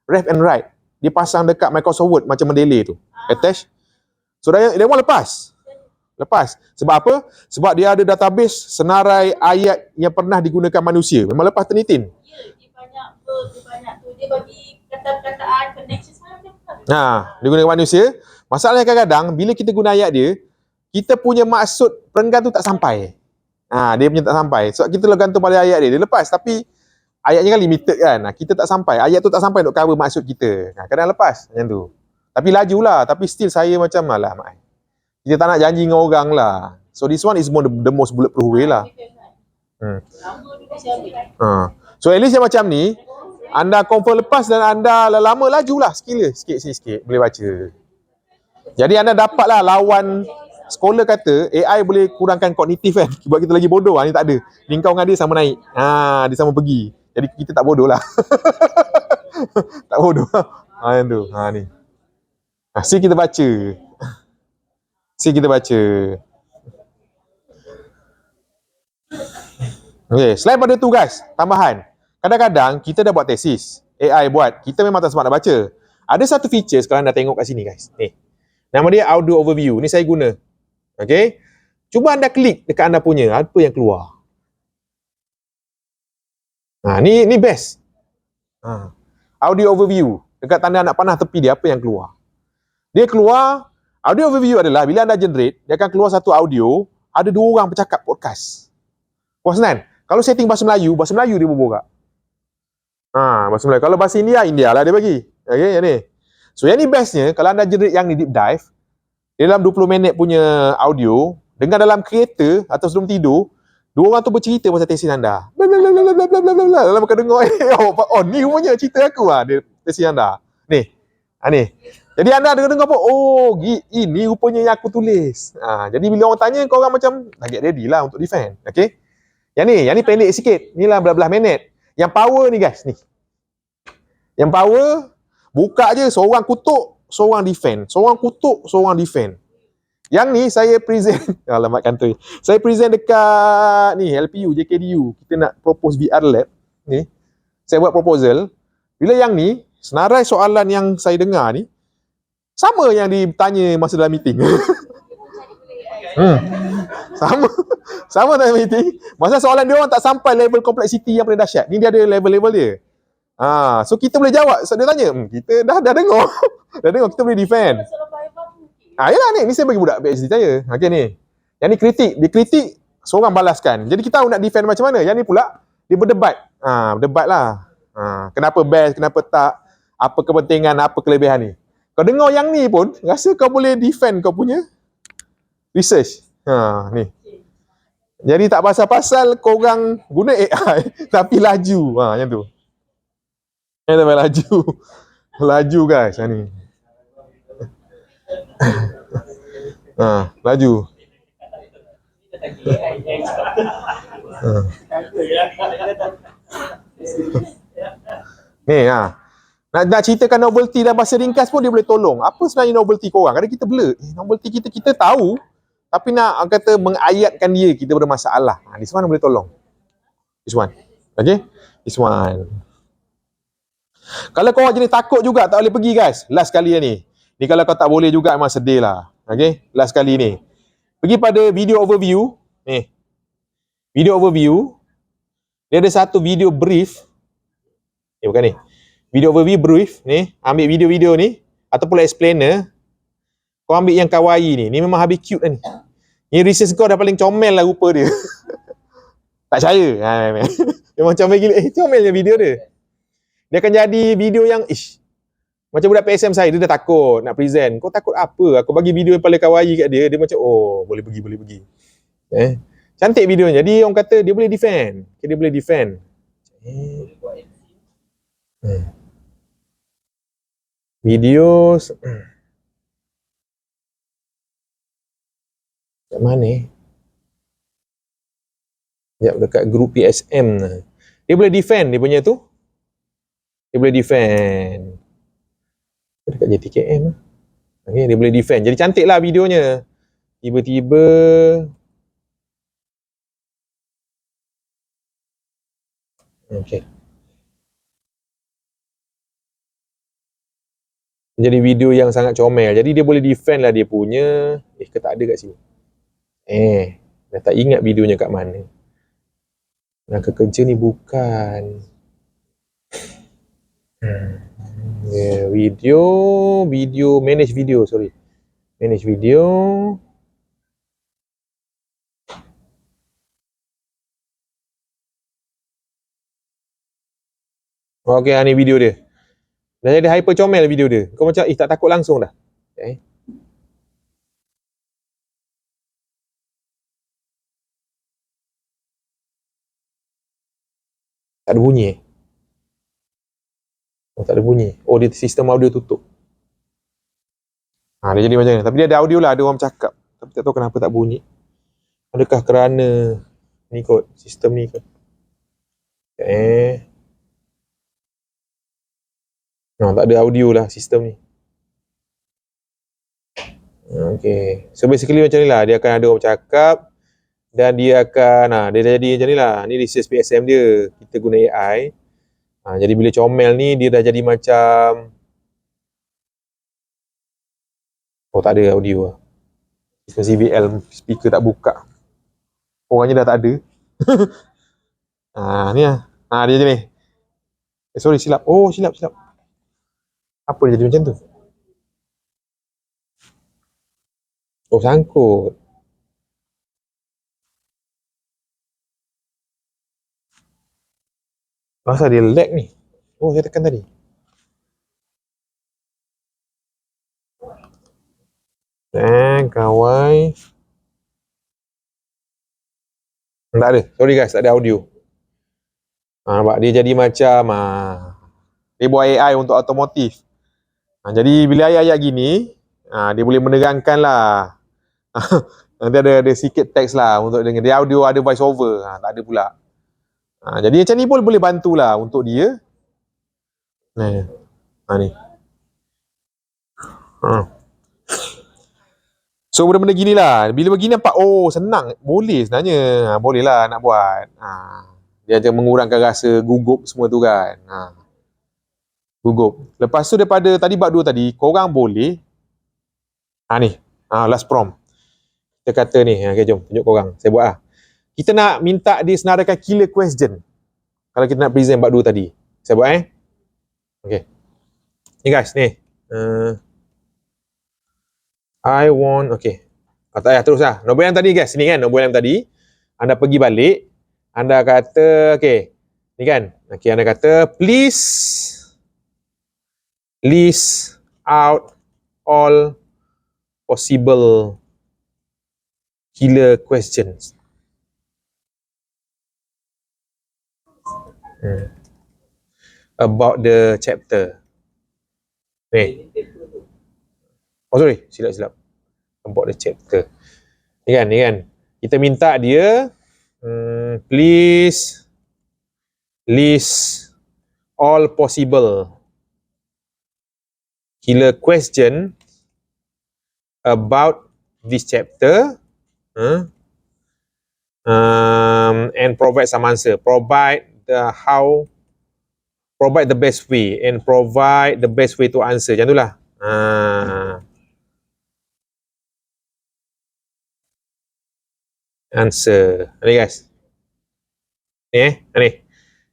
Speaker 1: and Write. Dia pasang dekat Microsoft Word macam Mendeley tu. Attach. So dia orang lepas. Sebab apa? Sebab dia ada database senarai ayat yang pernah digunakan manusia. Memang lepas tenitin.
Speaker 2: Dia banyak tu. Dia bagi kata-kataan connection macam
Speaker 1: dia gunakan manusia. Masalahnya kadang-kadang bila kita guna ayat dia, kita punya maksud perenggan tu tak sampai. Dia punya tak sampai. Sebab kita gantung pada ayat dia. Dia lepas tapi ayatnya kan limited kan. Kita tak sampai. Ayat tu tak sampai untuk cover maksud kita. Kadang lepas macam tu. Tapi lajulah. Tapi still saya macam malah. Kita tak nak janji dengan orang lah. So this one is more the most bulletproof way lah. So at least yang macam ni, anda confirm lepas dan anda lama lajulah. Sikit boleh baca. Jadi anda dapatlah lawan. Scholar kata AI boleh kurangkan kognitif kan. Buat kita lagi bodoh. Ni tak ada. Ni kau dengan dia sama naik. Dia sama pergi. Jadi kita tak bodoh lah. Tak bodoh. Yang tu. Ni. Si kita baca. Okay. Selain pada tu guys. Tambahan. Kadang-kadang kita dah buat tesis. AI buat. Kita memang tak sempat nak baca. Ada satu feature kalau anda tengok kat sini guys. Ni. Nama dia audio overview. Ni saya guna. Okay. Cuba anda klik dekat anda punya. Apa yang keluar. Ni best. Audio overview. Dekat tanda anak panah tepi dia, apa yang keluar. Dia keluar, audio overview adalah bila anda generate, dia akan keluar satu audio, ada 2 orang bercakap podcast. Puas kan? Kalau setting bahasa Melayu dia berborak. Bahasa Melayu. Kalau bahasa India lah dia bagi. Okay, yang ni. So yang ni bestnya, kalau anda generate yang ni deep dive, dalam 20 minit punya audio, dengan dalam kereta atau sebelum tidur, 2 orang tu bercerita pasal tesis anda. Blablabla. Dalam kau dengar, ni rupanya cerita aku dia tesis anda. Ni. Jadi anda ada dengar apa? Oh, ini rupanya yang aku tulis. Jadi bila orang tanya, kau orang macam target ready lah untuk defend. Okay? Yang ni pendek sikit. Ni lah belah-belah minit. Yang power ni guys, ni. Yang power, buka je seorang kutuk, seorang defend. Seorang kutuk, seorang defend. Yang ni saya present, alamat country. Saya present dekat ni LPU, JKDU. Kita nak propose VR lab ni. Saya buat proposal. Bila yang ni, senarai soalan yang saya dengar ni sama yang ditanya masa dalam meeting. Sama dalam meeting. Masa soalan dia orang tak sampai level complexity yang paling dahsyat. Ni dia ada level-level dia. So kita boleh jawab. So dia tanya, kita dah dengar. Dah dengar, kita boleh defend. Yalah ni saya bagi budak PhD saya. Okay ni. Yang ni kritik, dia kritik seorang balaskan. Jadi kita tahu nak defend macam mana. Yang ni pula dia berdebat. Berdebat lah. Kenapa best, kenapa tak, apa kepentingan, apa kelebihan ni. Kau dengar yang ni pun, rasa kau boleh defend kau punya research. Ni. Jadi tak pasal-pasal korang guna AI, tapi laju. Macam tu. Tapi laju. Laju guys, ni. Laju. Ni nak ceritakan novelty dalam bahasa ringkas pun dia boleh tolong. Apa sebenarnya novelty korang? Kadang kita blur. Novelty kita tahu, tapi nak kata mengayatkan dia, kita bermasalah. This one boleh tolong. This one. Okay? This one. Kalau korang jenis takut juga, tak boleh pergi guys. Last kali ni. Ni kalau kau tak boleh juga, memang sedih lah. Okay? Last kali ni. Pergi pada video overview. Ni. Video overview. Dia ada satu video brief. Bukan ni. Video overview brief ni, ambil video-video ni ataupun explainer. Kau ambil yang kawaii ni. Ni memang habis cute lah ni. Ni research kau dah paling comel lah rupa dia. Tak percaya. Memang comel gila. Comelnya video dia. Dia akan jadi video yang macam budak PSM saya, dia dah takut nak present. Kau takut apa? Aku bagi video yang paling kawaii kat dia. Dia macam, boleh pergi. Cantik videonya. Jadi orang kata dia boleh defend. Dia boleh defend. Video kat mana? Sekejap, dekat grup PSM. Dia boleh defend dia punya tu. Dia boleh defend. Dekat JTKM. Okay, dia boleh defend. Jadi cantik lah videonya. Tiba-tiba okay. Jadi video yang sangat comel. Jadi dia boleh defend lah dia punya. Ke tak ada kat sini. Dah tak ingat videonya kat mana. Nak kerja ni bukan. Video, manage video, sorry. Manage video. Okay, ni video dia. Dah jadi hyper comel video dia. Kau macam, tak takut langsung dah. Okay. Tak ada bunyi. Tak ada bunyi. Dia sistem audio tutup. Dia jadi macam ni. Tapi dia ada audio lah, ada orang cakap. Tapi tak tahu kenapa tak bunyi. Adakah kerana ni kot, sistem ni kot. Tak ada audio lah sistem ni. Okay. So basically macam ni lah. Dia akan ada orang cakap. Dan dia akan, dia dah jadi macam ni lah. Ni research PSM dia. Kita guna AI. Jadi bila comel ni, dia dah jadi macam tak ada audio lah. Sistem CVL speaker tak buka. Orangnya dah tak ada. Ni lah. Dia je ni. Sorry, silap. Silap. Apa dia jadi macam tu? Sangkut. Masa dia lag ni? Saya tekan tadi. Kawai. Tak ada. Sorry guys, tak ada audio. Nampak? Dia jadi macam dia buat AI untuk otomotif. Jadi bila ayat-ayat gini, dia boleh menerangkan lah. Nanti ada sikit teks lah untuk dengar. Dia audio ada voice over, tak ada pula. Jadi macam ni pun boleh bantulah untuk dia. Ni. So benda-benda gini lah. Bila begini nampak, oh senang. Boleh sebenarnya. Boleh lah nak buat. Dia akan mengurangkan rasa gugup semua tu kan. Gugup. Lepas tu daripada tadi bab 2 tadi, korang boleh. Ni. Last prompt. Kita kata ni. Okay, jom. Tunjuk korang. Saya buat lah. Kita nak minta dia senaraikan killer question. Kalau kita nak present bab 2 tadi. Saya buat Okay. Ni guys, ni. I want, okay. Tak payah terus lah. Nombor yang tadi guys, ni kan nombor yang tadi. Anda pergi balik. Anda kata, okay. Ni kan. Okay, anda kata, please list out all possible killer questions. About the chapter. Ni. Oh sorry, silap. About the chapter. Ni kan. Kita minta dia please list all possible killer question about this chapter and provide some answer. Provide the best way and provide the best way to answer. Macam itulah. Answer. Ni guys. Ni.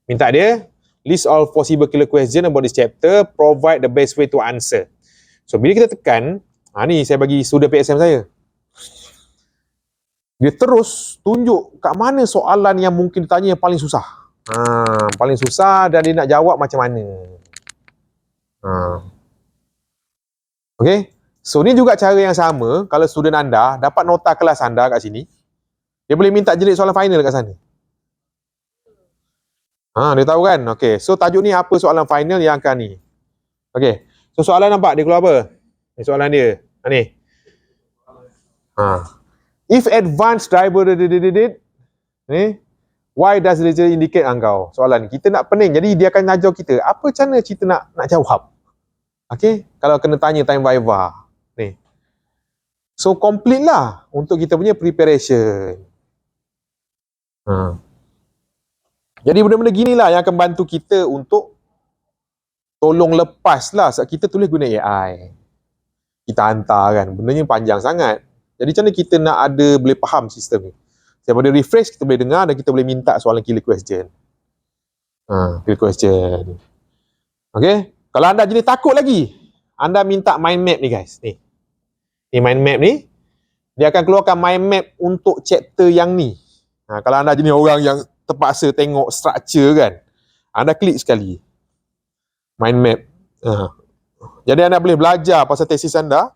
Speaker 1: Minta dia list all possible killer question about this chapter, provide the best way to answer. So bila kita tekan, ni saya bagi student PSM saya. Dia terus tunjuk kat mana soalan yang mungkin ditanya yang paling susah. Paling susah dan dia nak jawab macam mana. Okay. So ni juga cara yang sama kalau student anda dapat nota kelas anda kat sini. Dia boleh minta jerit soalan final kat sana. Dia tahu kan? Okay. So tajuk ni apa soalan final yang akan ni. Okay. So soalan nampak dia keluar apa? Ni soalan dia. Ni. If advanced driver ni, why does the indicate engkau? Soalan kita nak pening. Jadi dia akan ajar kita apa cara kita nak jawab. Okay. Kalau kena tanya time viva. Ni. So complete lah untuk kita punya preparation. Jadi benda-benda gini lah yang akan bantu kita untuk tolong lepas lah saat kita tulis guna AI. Kita hantar kan, bendanya panjang sangat. Jadi macam mana kita nak ada boleh faham sistem ni. Daripada refresh kita boleh dengar dan kita boleh minta soalan killer question. Killer question. Okay. Kalau anda jenis takut lagi, anda minta mind map ni guys. Ni mind map ni, dia akan keluarkan mind map untuk chapter yang ni. Kalau anda jenis orang yang terpaksa tengok structure kan, anda klik sekali mind map. Jadi anda boleh belajar pasal tesis anda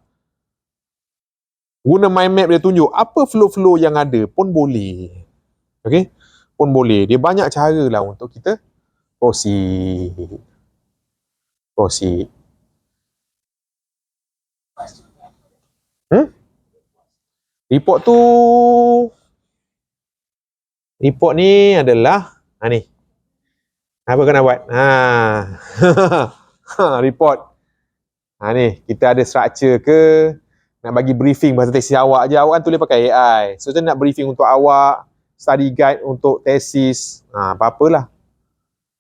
Speaker 1: guna mind map. Dia tunjuk apa flow-flow yang ada pun boleh. Okay, pun boleh. Dia banyak cara lah untuk kita proceed. Report ni adalah ni. Apa kena buat? Report. Ni kita ada structure ke nak bagi briefing pasal tesis awak je. Awak kan tulis pakai AI. So saya nak briefing untuk awak, study guide untuk tesis. Apa-apalah.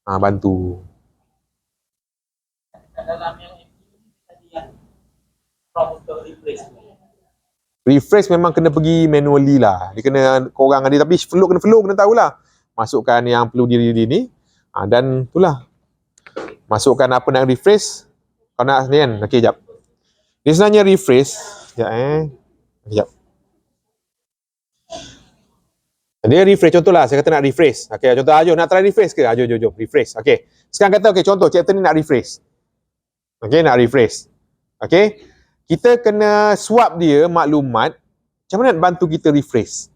Speaker 1: Bantu.
Speaker 6: Dalam yang tadi yang prompt untuk
Speaker 1: refresh memang kena pergi manually lah. Dia kena korang ada, tapi flow kena tahulah. Masukkan yang perlu diri ni. Dan itulah. Masukkan apa nak refresh. Kau nak ni kan? Okey, jap. Dia sebenarnya refresh. Sekejap. Dia refresh, contohlah. Saya kata nak refresh. Okey, contoh Ajo nak try refresh ke? Ajo, jom. Refresh. Okey. Sekarang kata, contoh chapter ni nak refresh. Okey, nak refresh. Okey. Kita kena swap dia maklumat. Macam mana nak bantu kita refresh?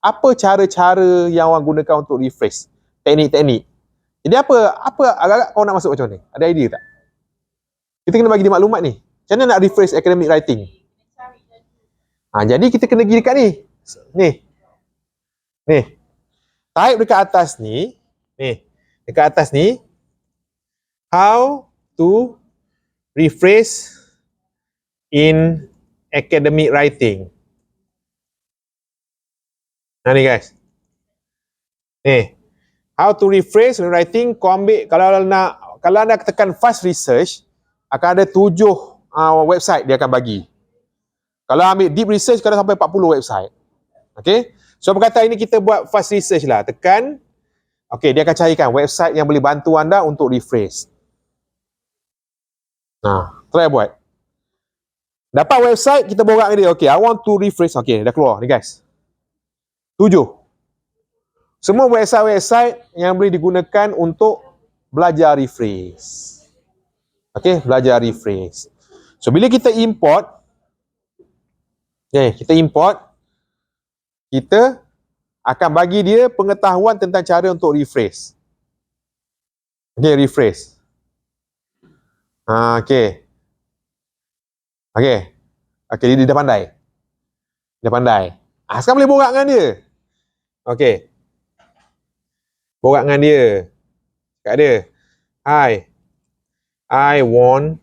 Speaker 1: Apa cara-cara yang orang gunakan untuk refresh? Teknik-teknik. Jadi apa agak-agak kau nak masuk macam ni? Ada idea tak? Kita kena bagi dia maklumat ni. Macam mana nak rephrase academic writing? Jadi kita kena pergi dekat ni. Ni. Type dekat atas ni. Ni. Dekat atas ni. How to rephrase in academic writing. Ni guys. Ni. How to rephrase in writing. Kau ambil, kalau anda tekan fast research, akan ada 7 website dia akan bagi. Kalau ambil deep research, kau ada sampai 40 website. Okay. So perkataan ini kita buat fast research lah. Tekan. Okay, dia akan carikan website yang boleh bantu anda untuk rephrase. Try buat. Dapat website, kita borak dengan dia. Okay, I want to rephrase. Okay, dah keluar ni guys. 7. Semua website-website yang boleh digunakan untuk belajar rephrase. Okay, belajar rephrase. So, bila kita import, kita akan bagi dia pengetahuan tentang cara untuk rephrase. Okay, rephrase. Okay, dia dah pandai. Sekarang boleh borak dengan dia. Okay. Borak dengan dia. Cakap dia. Hi, I want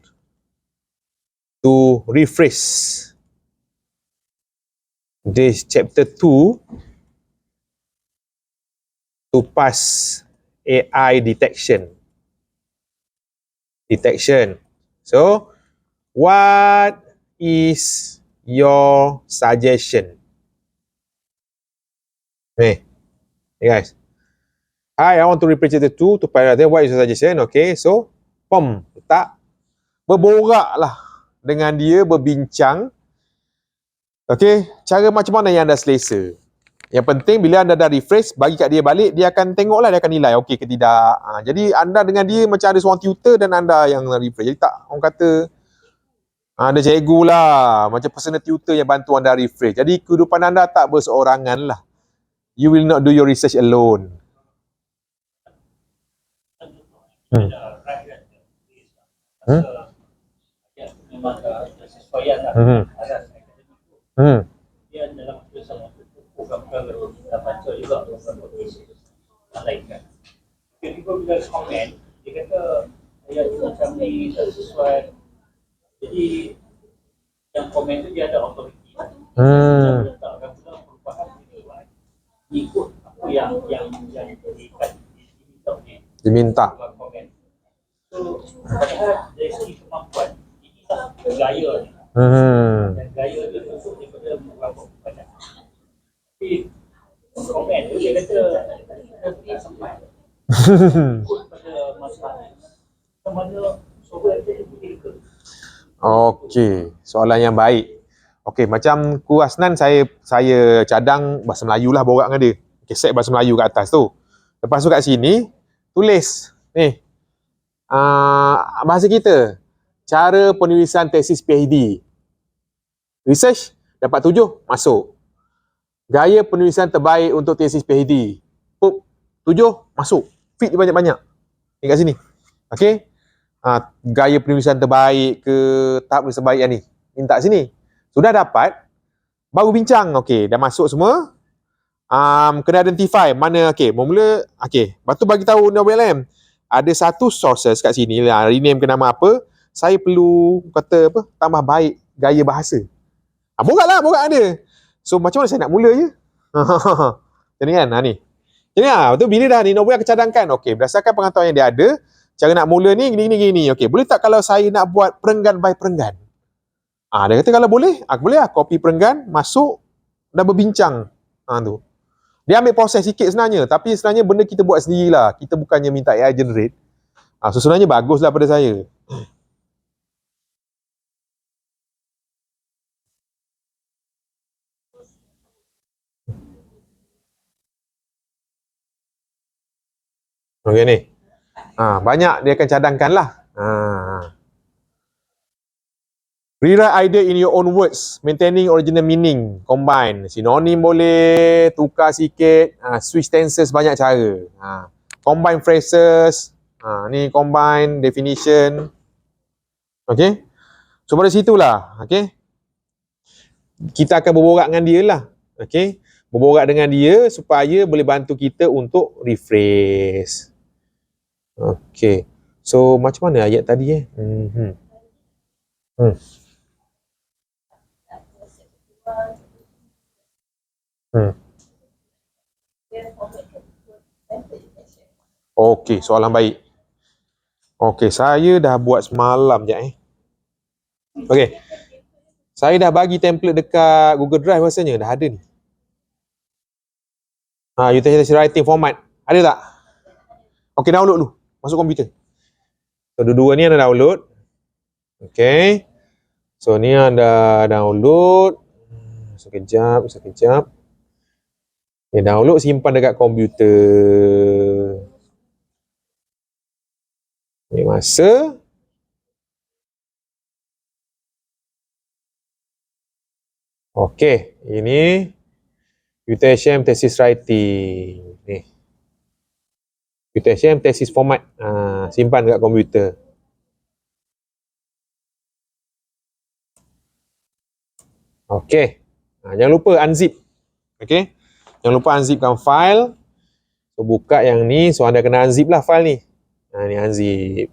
Speaker 1: to rephrase this chapter 2 to pass AI detection. So, what is your suggestion? Ni guys. Hi, I want to rephrase chapter 2 to pass AI. What is your suggestion? Okay, so letak, berborak lah dengan dia, berbincang. Okay, cara macam mana yang anda selesa. Yang penting bila anda dah rephrase, bagi kat dia balik, dia akan tengok lah, dia akan nilai okey ke tidak. Jadi anda dengan dia macam ada seorang tutor dan anda yang rephrase. Jadi tak, orang kata ada cikgu lah, macam personal tutor yang bantu anda rephrase. Jadi kehidupan anda tak berseorangan lah. You will not do your research alone.
Speaker 5: Memang kesesuaian lah. Dia dalam tulisan program-program kita baca juga program lain kan. Jadi bila komen, dia kata ayat macam ni tak sesuai. Jadi yang komen tu dia ada authority. Dia letakkan dalam perubahan ikut apa yang
Speaker 1: diminta.
Speaker 5: So, padahal dari segi kemampuan, inilah gaya ni. Dan gaya dia masuk daripada beberapa banyak. Tapi komen tu dia kata tak sampai. Ikut pada masalah sama ada software tu boleh ke.
Speaker 1: Okey, soalan yang baik. Okey, macam Ku Hasnan saya cadang bahasa Melayu lah borak dengan dia. Okey, set bahasa Melayu kat atas tu. Lepas tu kat sini tulis ni. Bahasa kita. Cara penulisan tesis PhD. Research dapat 7, masuk. Gaya penulisan terbaik untuk tesis PhD. 7, masuk. Fit banyak-banyak. Ni kat sini. Okey. Gaya penulisan terbaik ke tahap penulisan terbaik yang ni. Minta sini. Sudah dapat, baru bincang. Okey, dah masuk semua. Kena identify mana. Okey, mula. Okey, lepas tu bagi tahu WLM. Ada satu sources kat sini lah, rename ke nama apa. Saya perlu kata apa, tambah baik gaya bahasa. Borak dia. So macam mana saya nak mula je? Macam ni kan, ni. Jadi betul bila dah ni Novel akan cadangkan. Okey, berdasarkan pengetahuan yang dia ada, cara nak mula ni gini. Okey, boleh tak kalau saya nak buat perenggan by perenggan? Dia kata kalau boleh, boleh lah copy perenggan, masuk, dah berbincang. Tu. Dia ambil proses sikit sebenarnya, tapi sebenarnya benda kita buat sendirilah. Kita bukannya minta AI generate. So sebenarnya baguslah pada saya. Okey ni. Banyak dia akan cadangkan lah. Rewrite idea in your own words, maintaining original meaning, combine. Sinonim boleh, tukar sikit, switch tenses banyak cara. Combine phrases, ni combine, definition. Okey. So pada situlah, okey. Kita akan berborak dengan dia lah. Okey. Berborak dengan dia supaya boleh bantu kita untuk rephrase. Okey. So macam mana ayat tadi Okey, soalan baik. Okey, saya dah buat semalam je Okey. Saya dah bagi template dekat Google Drive rasanya, dah ada ni. Utility writing format. Ada tak? Okey, download dulu. Masuk komputer. So, dua-dua ni anda download. Okey. So, ni anda download. Sekejap. Okay, download, simpan dekat komputer. Ni masa. Okey, ini UTHM thesis writing. Ni. UTHM thesis format. Simpan dekat komputer. Okey. Jangan lupa unzip. Okey. Jangan lupa unzipkan file. So, buka yang ni. So, anda kena unzip lah file ni. Ni unzip.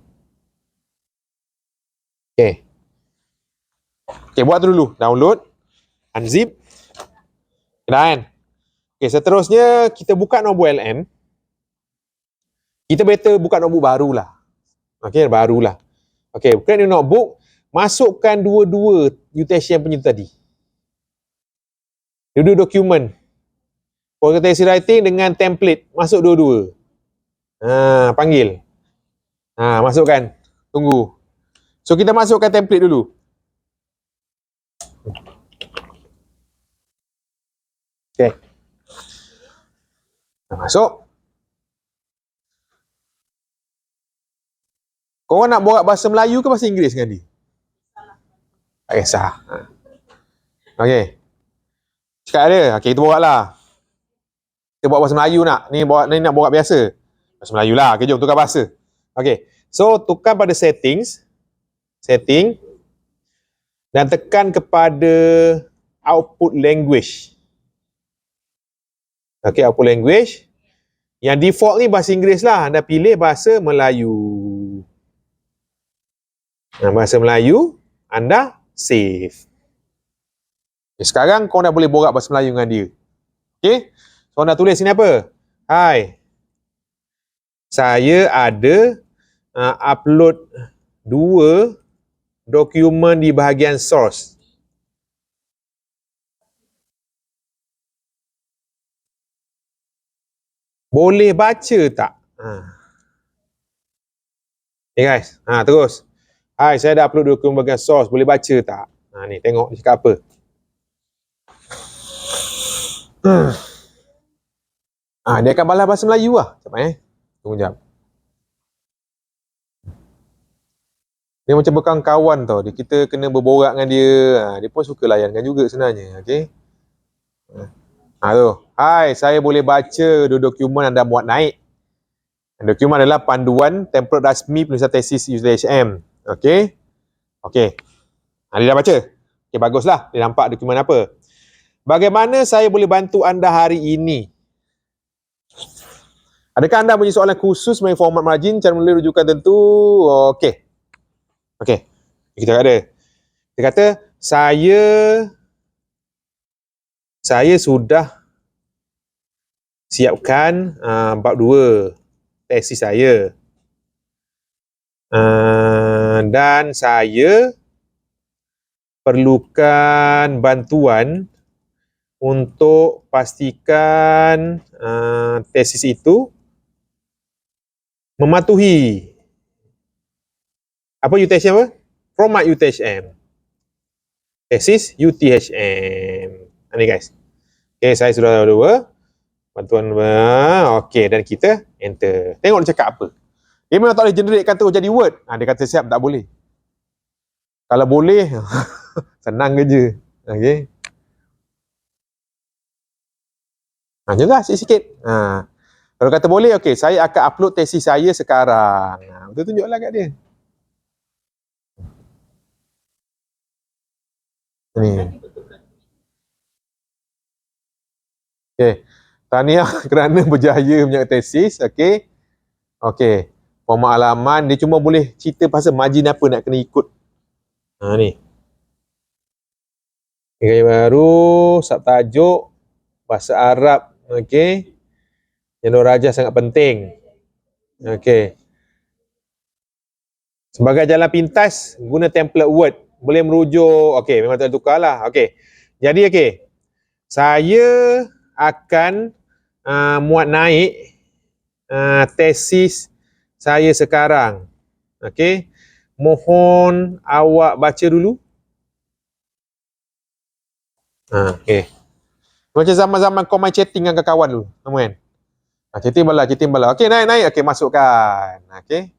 Speaker 1: Okey. Okey, buat tu dulu. Download. Unzip. Dah kan? Okey, seterusnya kita buka notebook LM. Kita better buka notebook barulah. Okey, barulah. Okey, buka ni notebook. Masukkan dua-dua UTHM punya tadi. Dua-dua dokumen. Thesis writing dengan template. Masuk dua-dua. Panggil. Masukkan. Tunggu. So, kita masukkan template dulu. Okey. Masuk. Korang nak borak bahasa Melayu ke bahasa Inggeris dengan dia? Tak kisah. Okey. Cakap ada. Okey, kita borak lah. Kita buat bahasa Melayu nak. Ni nak borak biasa. Bahasa Melayu lah. Okey, jom tukar bahasa. Okey. So, tukar pada settings. Setting. Dan tekan kepada output language. Okey, output language. Yang default ni bahasa Inggeris lah. Anda pilih bahasa Melayu. Bahasa Melayu, anda save. Okay, sekarang kau dah boleh borak bahasa Melayu dengan dia. Okey? So, anda tulis sini apa? Hai. Saya ada upload 2 dokumen di bahagian source. Boleh baca tak? Okay guys, terus. Hai, saya dah upload dokumen bahagian source. Boleh baca tak? Ni, tengok dia cakap apa. Dia akan balas bahasa Melayu lah. Cepat Tunggu jap. Dia macam berkawan-kawan tau. Kita kena berborak dengan dia. Dia pun suka layankan juga sebenarnya. Okay? Tu. Hai, saya boleh baca dokumen anda buat naik. Dokumen adalah panduan template rasmi penulisan tesis UTHM. Okey. Okey. Dia dah baca. Okey, baguslah. Dia nampak dokumen apa. Bagaimana saya boleh bantu anda hari ini? Adakah anda punya soalan khusus mengenai format margin, cara menulis rujukan tentu? Okey. Okey. Kita ada. Dia kata, saya sudah siapkan bab 2 tesis saya. Dan saya perlukan bantuan untuk pastikan tesis itu mematuhi apa UTHM apa? Format UTHM. Tesis UTHM. Ini guys. Okay, saya sudah tahu dua. Bantuan. Okay, dan kita enter. Tengok dia cakap apa. Dia memang tak boleh generatekan terus jadi word. Dia kata siap, tak boleh. Kalau boleh, senang kerja. Okay. Macam tu lah, sikit-sikit. Kalau kata boleh, okay, saya akan upload tesis saya sekarang. Betul tunjuklah kat dia. Ni. Okey. Tahniah kerana berjaya menyertai tesis. Okey. Okey. Pemaklaman dia cuma boleh cerita pasal margin apa nak kena ikut. Ni. Gaya baru, subtajuk, bahasa Arab. Okey. Jalur rajah sangat penting. Okey. Sebagai jalan pintas, guna template Word. Boleh merujuk. Okey, memang tak tukar lah. Okey. Jadi, okey. Saya akan muat naik tesis saya sekarang. Okey. Mohon awak baca dulu. Okey. Macam zaman-zaman kau main chatting dengan kawan dulu. Kamu kan? Chatting bala. Okey, naik. Okey, masukkan. Okey.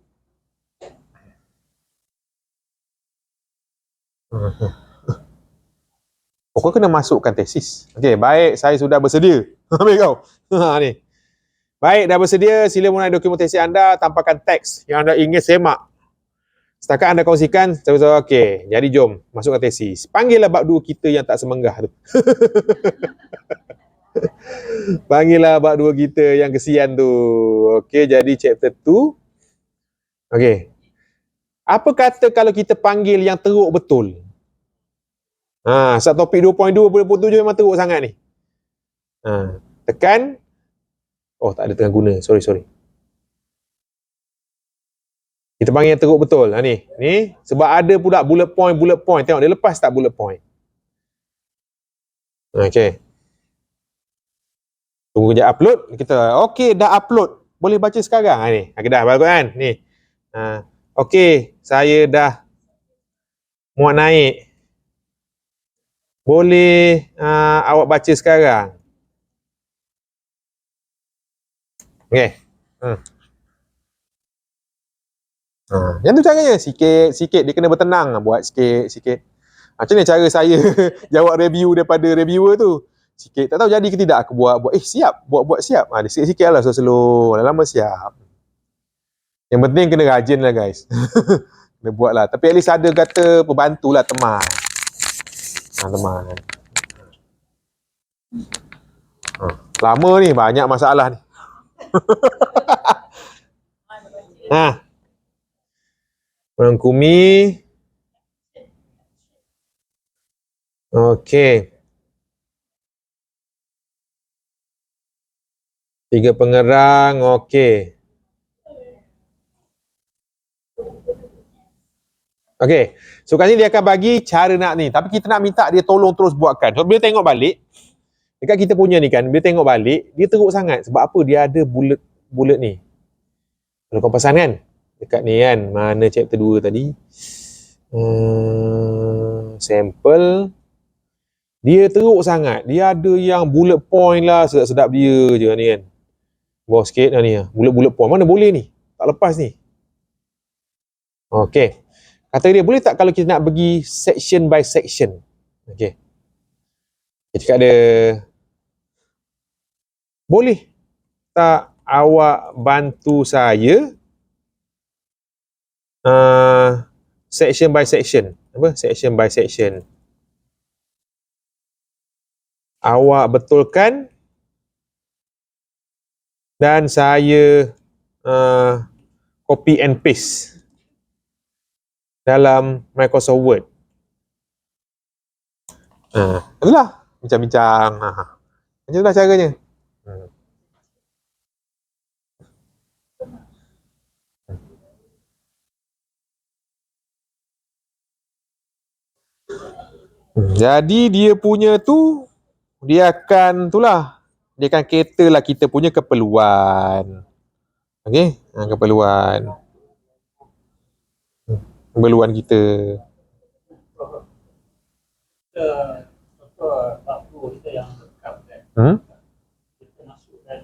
Speaker 1: Kau kena masukkan tesis. Okey, baik, saya sudah bersedia. Ambil kau. Ni. Baik, dah bersedia. Sila mulai dokumen tesis anda, tampakkan teks yang anda ingin semak. Setakat anda kongsikan, saya okey. Jadi jom, masukkan tesis. Panggillah bab 2 kita yang tak semenggah tu. Panggillah bab 2 kita yang kesian tu. Okey, jadi chapter 2. Okey. Apa kata kalau kita panggil yang teruk betul? Subtopik 2.2.7 memang teruk sangat ni. Tekan. Oh, tak ada tengah guna. Sorry. Kita panggil yang teruk betul. Ni. Sebab ada pula bullet point. Tengok dia lepas tak bullet point. Okey. Tunggu je upload. Kita, okey, dah upload. Boleh baca sekarang. Ni. Dah bagus kan? Ni. Okey, saya dah muat naik. Boleh awak baca sekarang. Okey. Yang tu caranya. Sikit. Dia kena bertenang. Buat sikit. Macam ni cara saya jawab review daripada reviewer tu. Sikit. Tak tahu jadi ke tidak aku buat. Siap. Buat siap. Dia sikit-sikit lah slow-slow. Lama siap. Yang penting kena rajin lah guys. Kena buat lah. Tapi at least ada kata pembantu lah teman. Teman. Lama ni. Banyak masalah ni. Merangkumi. Okey. 3 pengerang. Okey. Okey. So kat sini dia akan bagi cara nak ni. Tapi kita nak minta dia tolong terus buatkan. So bila tengok balik. Dekat kita punya ni kan. Bila tengok balik. Dia teruk sangat. Sebab apa? Dia ada bullet ni. Kalau kau pesan kan. Dekat ni kan. Mana chapter 2 tadi. Sample. Dia teruk sangat. Dia ada yang bullet point lah. Sedap-sedap dia je ni kan. Bawah sikit lah ni. Bullet point. Mana boleh ni? Tak lepas ni. Okey. Kata dia, boleh tak kalau kita nak pergi section by section? Okey. Dia cakap dia, boleh tak awak bantu saya section by section? Apa? Section by section. Awak betulkan dan saya copy and paste dalam Microsoft Word. Itulah bincang-bincang. Macam itulah caranya. Jadi dia punya tu, dia akan itulah. Dia akan cater lah kita punya keperluan. Okey? Keperluan kita.
Speaker 5: Kita yang lengkap kan. Kita masukkan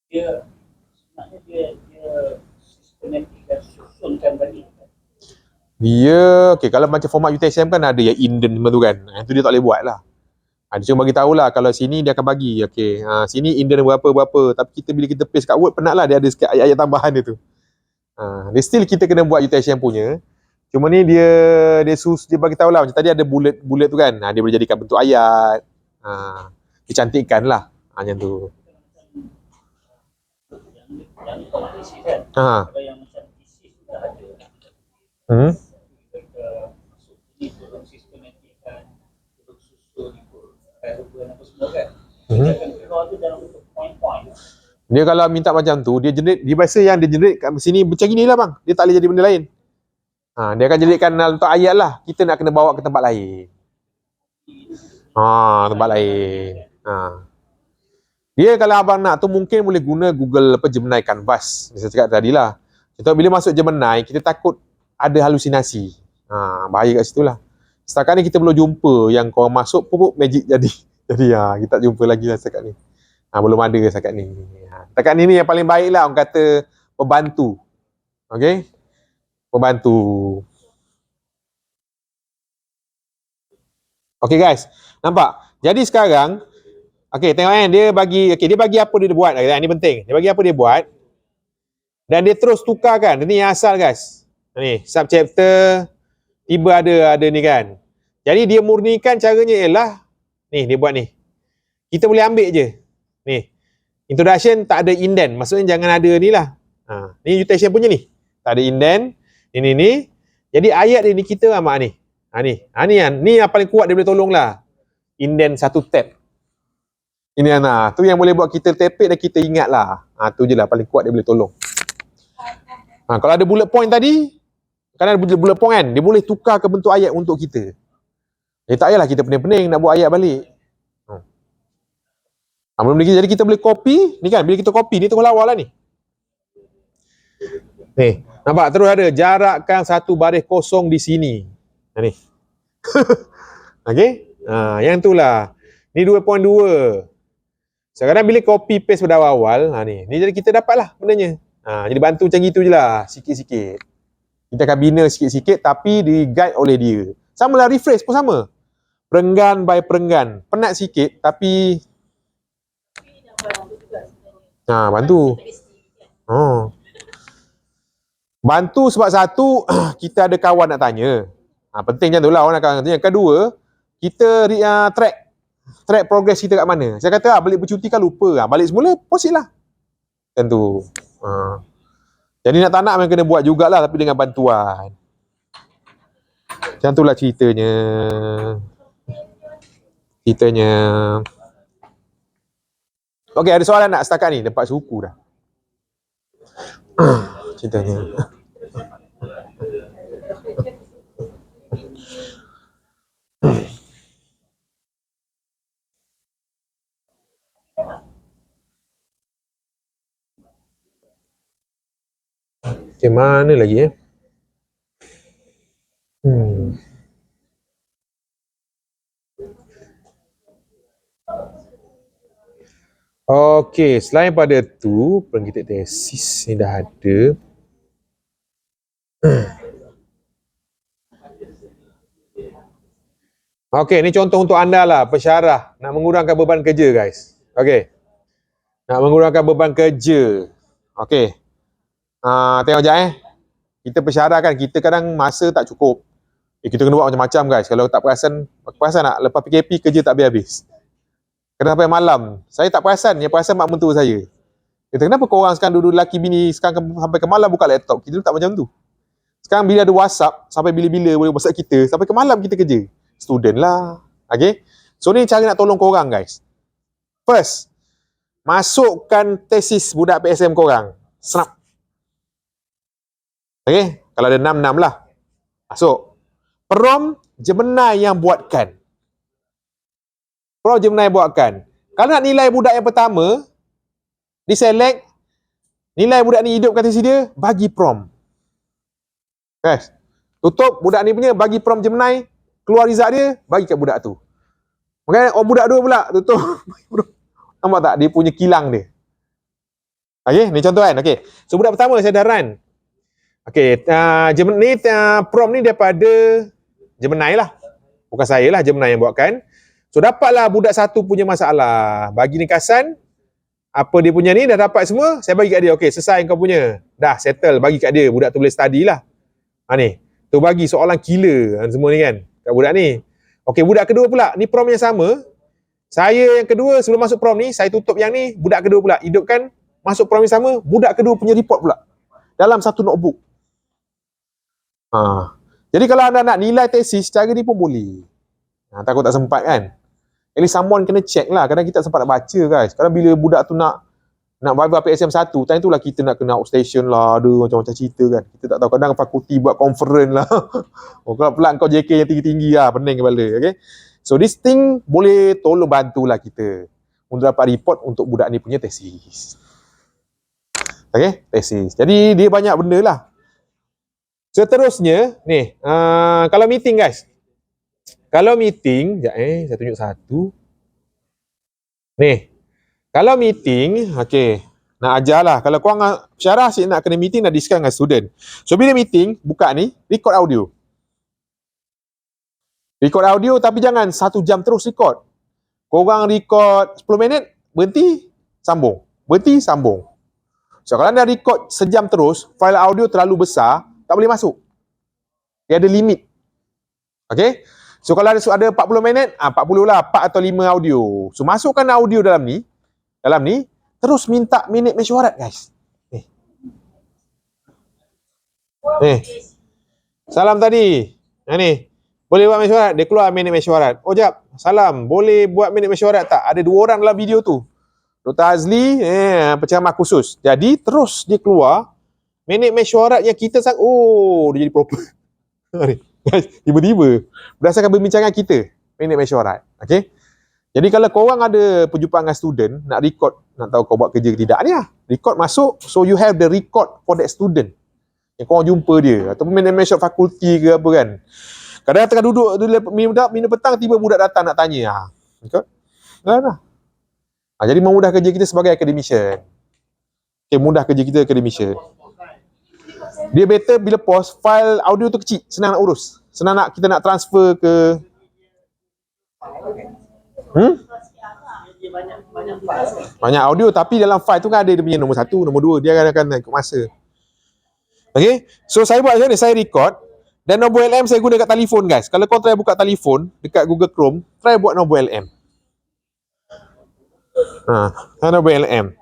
Speaker 5: dia sebenarnya dia sistematik dan susunkan balik.
Speaker 1: Dia, okey, kalau macam format UTSM kan ada yang indent semua tu kan. Itu dia tak boleh buat lah. Dia cuma bagi tahulah kalau sini dia akan bagi. Okey, sini indent berapa. Tapi bila kita paste kat Word penat lah dia ada sikit ayat-ayat tambahan dia tu. Dia still kita kena buat UTSM punya. Cuma ni dia bagi tahu lah, macam tadi ada bulat tu kan. Dia boleh jadikan bentuk ayat. Dicantikkan lah. Macam tu.
Speaker 5: Yang kompetisi kan. Kalau yang macam isi sudah ada. Masuk ini turun sistematik kan. Turun susun ikut ruban apa semua kan. Dia akan keluar tu dalam bentuk point-point.
Speaker 1: Dia kalau minta macam tu, dia biasa yang dia generate kat sini macam gini lah bang. Dia tak boleh jadi benda lain. Dia akan generatekan untuk ayat lah. Kita nak kena bawa ke tempat lain. Tempat lain. Dia kalau abang nak tu mungkin boleh guna Google Gemini Canvas. Saya cakap tadi lah. Contoh bila masuk Gemini, kita takut ada halusinasi. Bahaya kat situ lah. Setakat ni kita belum jumpa yang korang masuk pupuk magic jadi. Jadi kita tak jumpa lagi lah setakat ni. Belum ada setakat ni. Setakat ni yang paling baik lah orang kata pembantu. Okay? Pembantu. Okay guys. Nampak? Jadi sekarang tengok kan dia bagi apa dia buat. Ini penting. Dia bagi apa dia buat. Dan dia terus tukar kan. Ini yang asal guys. Ni subchapter tiba ada ni kan. Jadi dia murnikan caranya ialah ni dia buat ni. Kita boleh ambil je. Ni. Introduction tak ada indent. Maksudnya jangan ada ni lah. Ni mutation punya ni. Tak ada indent. Ni. Jadi ayat ni kita amak ni. Ni yang paling kuat dia boleh tolong lah. Indent satu tab. Ini tu yang boleh buat kita tepek dan kita ingat lah. Tu je lah paling kuat dia boleh tolong. Kalau ada bullet point tadi, kan ada bullet point kan, dia boleh tukar ke bentuk ayat untuk kita. Tak payahlah kita pening-pening nak buat ayat balik. Belum lagi, jadi kita boleh copy, ni kan, bila kita copy, ni tengok lawa lah ni. Ni, nampak terus ada, jarakkan satu baris kosong di sini. Ni. Okay? Yang tu lah. Ni 2.2. Sekarang bila copy paste pada awal, ni jadi kita dapatlah bendanya. Jadi bantu macam gitu je lah, sikit-sikit. Kita akan bina sikit-sikit tapi di-guide oleh dia. Sama lah rephrase pun sama. Perenggan by perenggan. Penat sikit tapi bantu. Bantu sebab satu, kita ada kawan nak tanya. Penting macam tu lah orang akan tanya. Yang kedua, kita track progress kita kat mana. Saya kata balik bercuti kan lupa. Balik semula, proceed lah. Macam tu. Jadi nak tak nak memang kena buat jugalah tapi dengan bantuan. Macam tu lah ceritanya. Okey, ada soalan nak setakat ni? Dapat suku dah. Ceritanya. Okay, mana lagi Okey, selain pada tu, pengkitab tesis ni dah ada. Okey, ni contoh untuk anda lah, pensyarah nak mengurangkan beban kerja guys. Okey. Nak mengurangkan beban kerja. Okey. Tengok sekejap Kita pensyarah kan, kita kadang masa tak cukup. Kita kena buat macam-macam guys. Kalau tak perasan tak, lepas PKP kerja tak habis-habis. Kadang sampai malam. Saya tak perasan, yang perasan mak mentua saya. Kata, kenapa korang sekarang duduk lelaki bini sekarang sampai ke malam buka laptop? Kita dulu tak macam tu. Sekarang bila ada WhatsApp, sampai bila-bila boleh WhatsApp kita, sampai ke malam kita kerja. Student lah. Okay? So ni cara nak tolong korang guys. First, masukkan tesis budak PSM korang. Snap. Okay? Kalau ada 6 lah. Masuk. Prom Gemini yang buatkan. Prom Gemini buatkan. Kalau nak nilai budak yang pertama, diselect, nilai budak ni hidupkan tesis dia, bagi prom. Guys, tutup budak ni punya, bagi prom Gemini, keluar result dia, bagi kat budak tu. Makanya, budak dua pula, tutup. Nampak tak? Dia punya kilang dia. Okay, ni contoh kan? Okay. So, budak pertama saya dah run. Okay, prom ni daripada Gemini lah. Bukan saya lah, Gemini yang buatkan. So, dapatlah budak satu punya masalah. Bagi ringkasan, apa dia punya ni, dah dapat semua, saya bagi kat dia. Okay, selesai kau punya. Dah, settle, bagi kat dia. Budak tu boleh study lah. Ni. Tu bagi soalan killer semua ni kan kat budak ni. Okey, budak kedua pula, ni prom yang sama. Saya yang kedua sebelum masuk prom ni, saya tutup yang ni, budak kedua pula hidupkan masuk prom yang sama, budak kedua punya report pula dalam satu notebook. Jadi kalau anda nak nilai tesis cara ni pun boleh. Takut tak sempat kan? At least someone kena check lah. Kadang kita tak sempat nak baca guys. Kadang bila budak tu nak viva PSM1, time tu lah kita nak kena outstation lah, ada macam-macam cerita kan. Kita tak tahu, kadang fakulti buat conference lah. Kalau pula kau JK yang tinggi-tinggi lah, pening kepala, okay. So this thing boleh tolong bantulah kita untuk dapat report untuk budak ni punya tesis. Okay, tesis. Jadi dia banyak benda lah. Seterusnya, ni, kalau meeting guys. Kalau meeting, sekejap saya tunjuk satu. Ni, kalau meeting, okay, nak ajar lah. Kalau korang syarah asyik nak kena meeting, nak discuss dengan student. So bila meeting, buka ni, record audio. Record audio tapi jangan 1 jam terus record. Korang record 10 minit, berhenti, sambung. Berhenti, sambung. So kalau anda record sejam terus, file audio terlalu besar, tak boleh masuk. Dia ada limit. Okay? So kalau ada 40 minit, 40 lah, 4 atau 5 audio. So masukkan audio dalam ni, terus minta minit mesyuarat guys. Salam tadi. Ni. Boleh buat mesyuarat? Dia keluar minit mesyuarat. Oh jap, salam. Boleh buat minit mesyuarat tak? Ada 2 orang dalam video tu. Dr. Azli, penceramah khusus. Jadi terus dia keluar minit mesyuarat yang kita dia jadi proper. Tiba-tiba berdasarkan perbincangan kita, minit mesyuarat. Okay? Jadi kalau korang ada perjumpaan dengan student, nak record, nak tahu kau buat kerja ke tidak, ni lah. Record masuk, so you have the record for that student. Yang korang jumpa dia. Ataupun management fakulti ke apa kan. Kadang tengah duduk, minum petang, tiba budak datang nak tanya. Record? Nah. Jadi memudah kerja kita sebagai academician. Okay, mudah kerja kita academician. Dia better bila post, file audio tu kecil, senang nak urus. Senang nak kita nak transfer ke banyak audio, tapi dalam file tu kan ada dia punya nombor 1, nombor 2, dia akan ikut masa. Okay, so saya buat macam ni, saya record dan nombor LM saya guna kat telefon guys. Kalau kau try buka telefon dekat Google Chrome, try buat nombor LM. Nombor LM.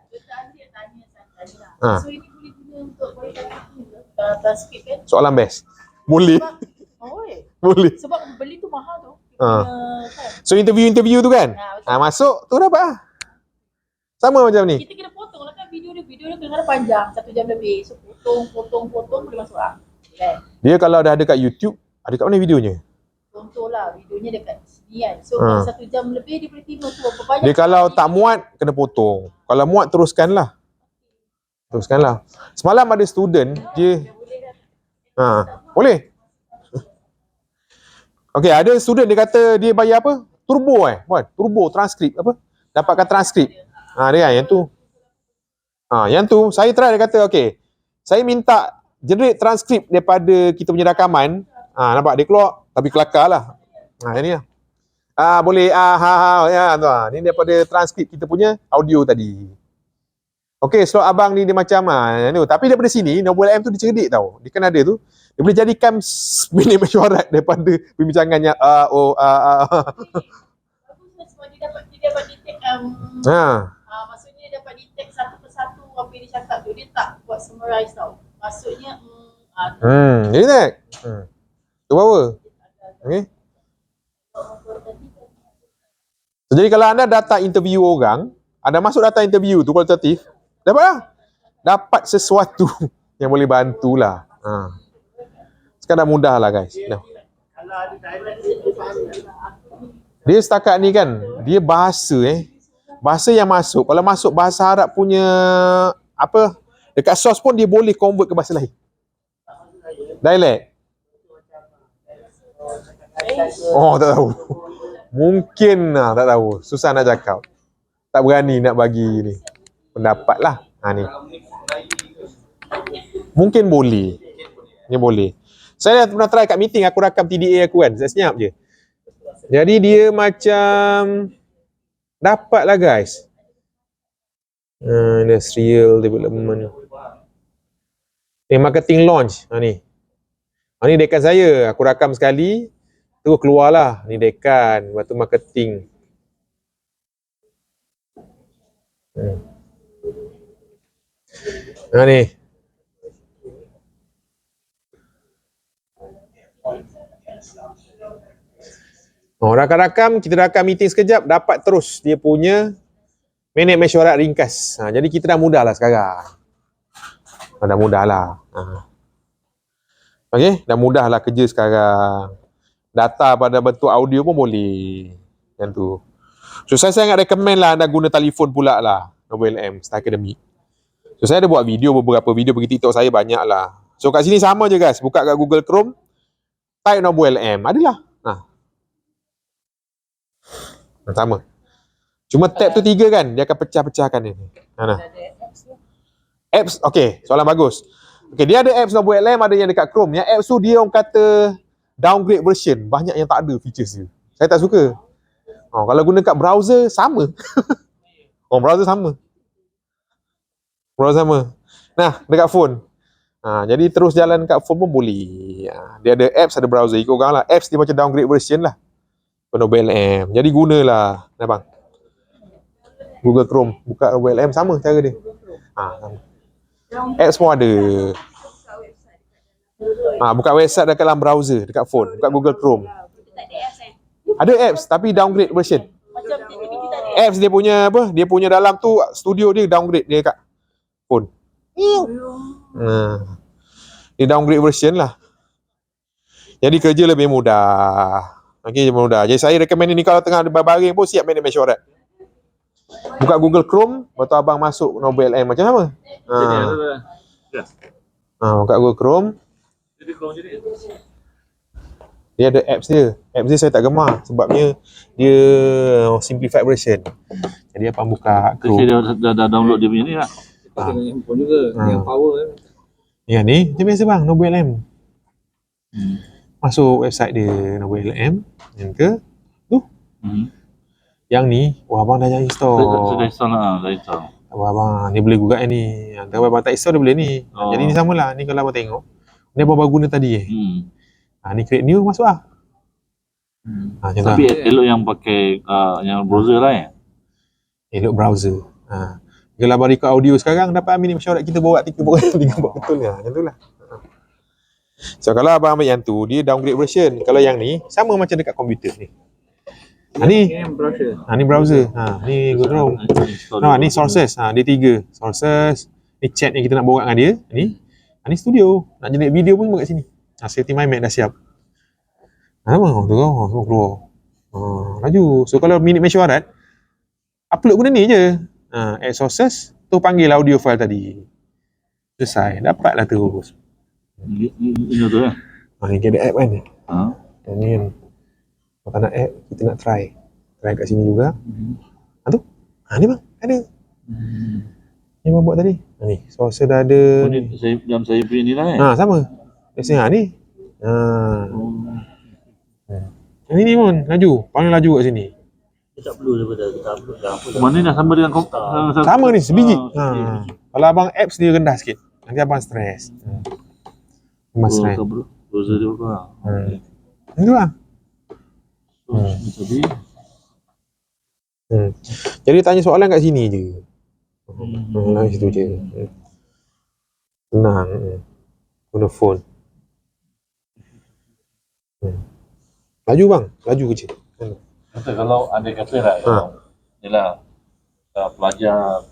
Speaker 2: So ini boleh guna untuk transkrip kan?
Speaker 1: Soalan best. Boleh. Boleh.
Speaker 2: Sebab beli tu mahal tu.
Speaker 1: So interview tu kan, masuk tu dapat lah. Sama macam ni.
Speaker 2: Kita kena potong lah kan video dia kadang-kadang panjang, 1 jam lebih. So potong boleh masuk lah.
Speaker 1: Dia kalau dah ada kat YouTube, ada kat mana videonya?
Speaker 2: Contohlah videonya dekat sini kan. So kalau 1 jam lebih dia boleh tiba tu berapa banyak.
Speaker 1: Dia kalau tak muat kena potong. Kalau muat teruskanlah. Semalam ada student dia boleh. Okey, ada student dia kata dia bayar apa? Turbo turbo transkrip apa? Dapatkan transkrip. Dia yang tu. Yang tu saya try, dia kata okey. Saya minta generate transkrip daripada kita punya rakaman. Nampak dia keluar tapi kelakar lah. Yang ni lah. Boleh tu. Ni daripada transkrip kita punya audio tadi. Okey, slot abang ni dia macam tu. Tapi daripada sini nombor LM tu dia cerdik tau. Dia kan ada tu. Dia boleh jadikan minit mesyuarat daripada perbincangannya
Speaker 2: Sebab dia dapat detect maksudnya dia dapat detect satu persatu apa yang dia cakap tu. Dia tak buat summarize tau. Maksudnya
Speaker 1: jadi tak? Tu power. Okey. So, jadi kalau anda data interview orang, anda masuk data interview tu kualitatif, dapat sesuatu yang boleh bantulah. Sekarang dah mudah lah guys. Dia setakat ni kan, dia bahasa bahasa yang masuk. Kalau masuk bahasa Arab punya apa, dekat source pun dia boleh convert ke bahasa lain. Dialek. Tak tahu. Mungkin tak tahu. Susah nak cakap. Tak berani nak bagi ni pendapat lah. Ni. Mungkin boleh. Ni boleh. Saya dah pernah try kat meeting, aku rakam TDA aku kan. Saya senyap je. Jadi dia macam dapat lah guys. Industrial development. Marketing launch. Ni. Ni dekan saya, aku rakam sekali, terus keluarlah. Ni dekan, lepas tu marketing. Ni. Rakam-rakam, kita rakam meeting sekejap, dapat terus dia punya minit mesyuarat ringkas. Jadi kita dah mudah lah sekarang. Dah mudah lah. Okay, dah mudah lah kerja sekarang. Data pada bentuk audio pun boleh. Yang tu. So saya sangat recommend lah anda guna telefon pula lah. Nobel M Star Academy. So saya ada buat video, beberapa video bagi TikTok saya banyak lah. So kat sini sama je guys. Buka kat Google Chrome. Type Nobel M. Adalah. Sama. Cuma tab tu 3 kan. Dia akan pecah-pecahkan ni. Apps. Okay. Soalan bagus. Okay, dia ada apps Nobel M, ada yang dekat Chrome. Yang apps tu dia orang kata downgrade version. Banyak yang tak ada features dia. Saya tak suka. Kalau guna kat browser, sama. Browser sama. Nah, dekat phone. Jadi terus jalan kat phone pun boleh. Dia ada apps, ada browser. Ikut orang lah. Apps dia macam downgrade version lah. Nobel M. Jadi gunalah. Nah bang. Google Chrome. Buka Nobel M. Sama cara dia. Sama. Apps pun ada. Buka website dekat dalam browser, dekat phone, dekat Google Chrome. Ada apps tapi downgrade version.
Speaker 2: Macam ChatGPT tak ada.
Speaker 1: Apps dia punya apa? Dia punya dalam tu studio dia downgrade dia dekat phone. Dia downgrade version lah. Jadi kerja lebih mudah. Okey, mudah. Jadi saya recommend ni kalau tengah berbaring pun siap minit mesyuarat. Buka Google Chrome, lepas tu abang masuk Nobel M macam sama. Buka Google Chrome. Dia ada apps dia. Apps dia saya tak gemar sebabnya dia simplified version. Jadi abang buka Chrome.
Speaker 7: Saya dah download dia punya ni lah. Dengan handphone juga, yang power kan.
Speaker 1: Ya ni, macam biasa bang, Nobel M. Masuk website dia Nobel M. Yang ke? Tu. Yang ni, abang dah install.
Speaker 7: Saya dah install lah, dah install.
Speaker 1: Abang, ni boleh juga ni. Kalau abang tak install dia boleh ni. Jadi ni samalah. Ni kalau abang tengok. Ni abang baru guna tadi ni create new, masuk lah.
Speaker 7: Tapi elok yang pakai yang browser lah
Speaker 1: elok browser. Kalau abang record audio sekarang, dapat minit mesyuarat kita buat artikel buat betul lah. Macam tu lah. So kalau abang ambil yang tu, dia downgrade version. Kalau yang ni, sama macam dekat komputer ni. Ni browser. Ni Google Chrome. Ni sources. Dia 3. Sources. Ni chat yang kita nak bawa dengan dia. Ni studio. Nak generate video pun kat sini. Setting my Mac dah siap. Sama tu semua keluar. Laju. So kalau minit mesyuarat, upload guna ni je. Add sources, tu panggil audio file tadi. Selesai. Dapatlah terus.
Speaker 7: Ini tu lah.
Speaker 1: Ni ada app kan. Ni kan. Kalau tak nak app, kita nak try. Try kat sini juga. Tu. Ni bang, ada. Ni abang buat tadi. Ni, source dah ada.
Speaker 7: Jam saya punya ni lah
Speaker 1: sama. Biasanya ni. Ni pun laju. Paling laju kat sini.
Speaker 5: Dia tak perlu daripada kita upload dah.
Speaker 7: Mana ni dah sama dengan
Speaker 1: Sama ni, sebiji. Kalau abang apps dia rendah sikit. Nanti abang stres. Abang stres.
Speaker 7: Browser dia apa?
Speaker 1: Itu lah. Jadi tanya soalan kat sini je. Lah situ je. Senang. Guna phone. Laju bang, laju kerja.
Speaker 7: Kalau anda kata lah, ialah pelajar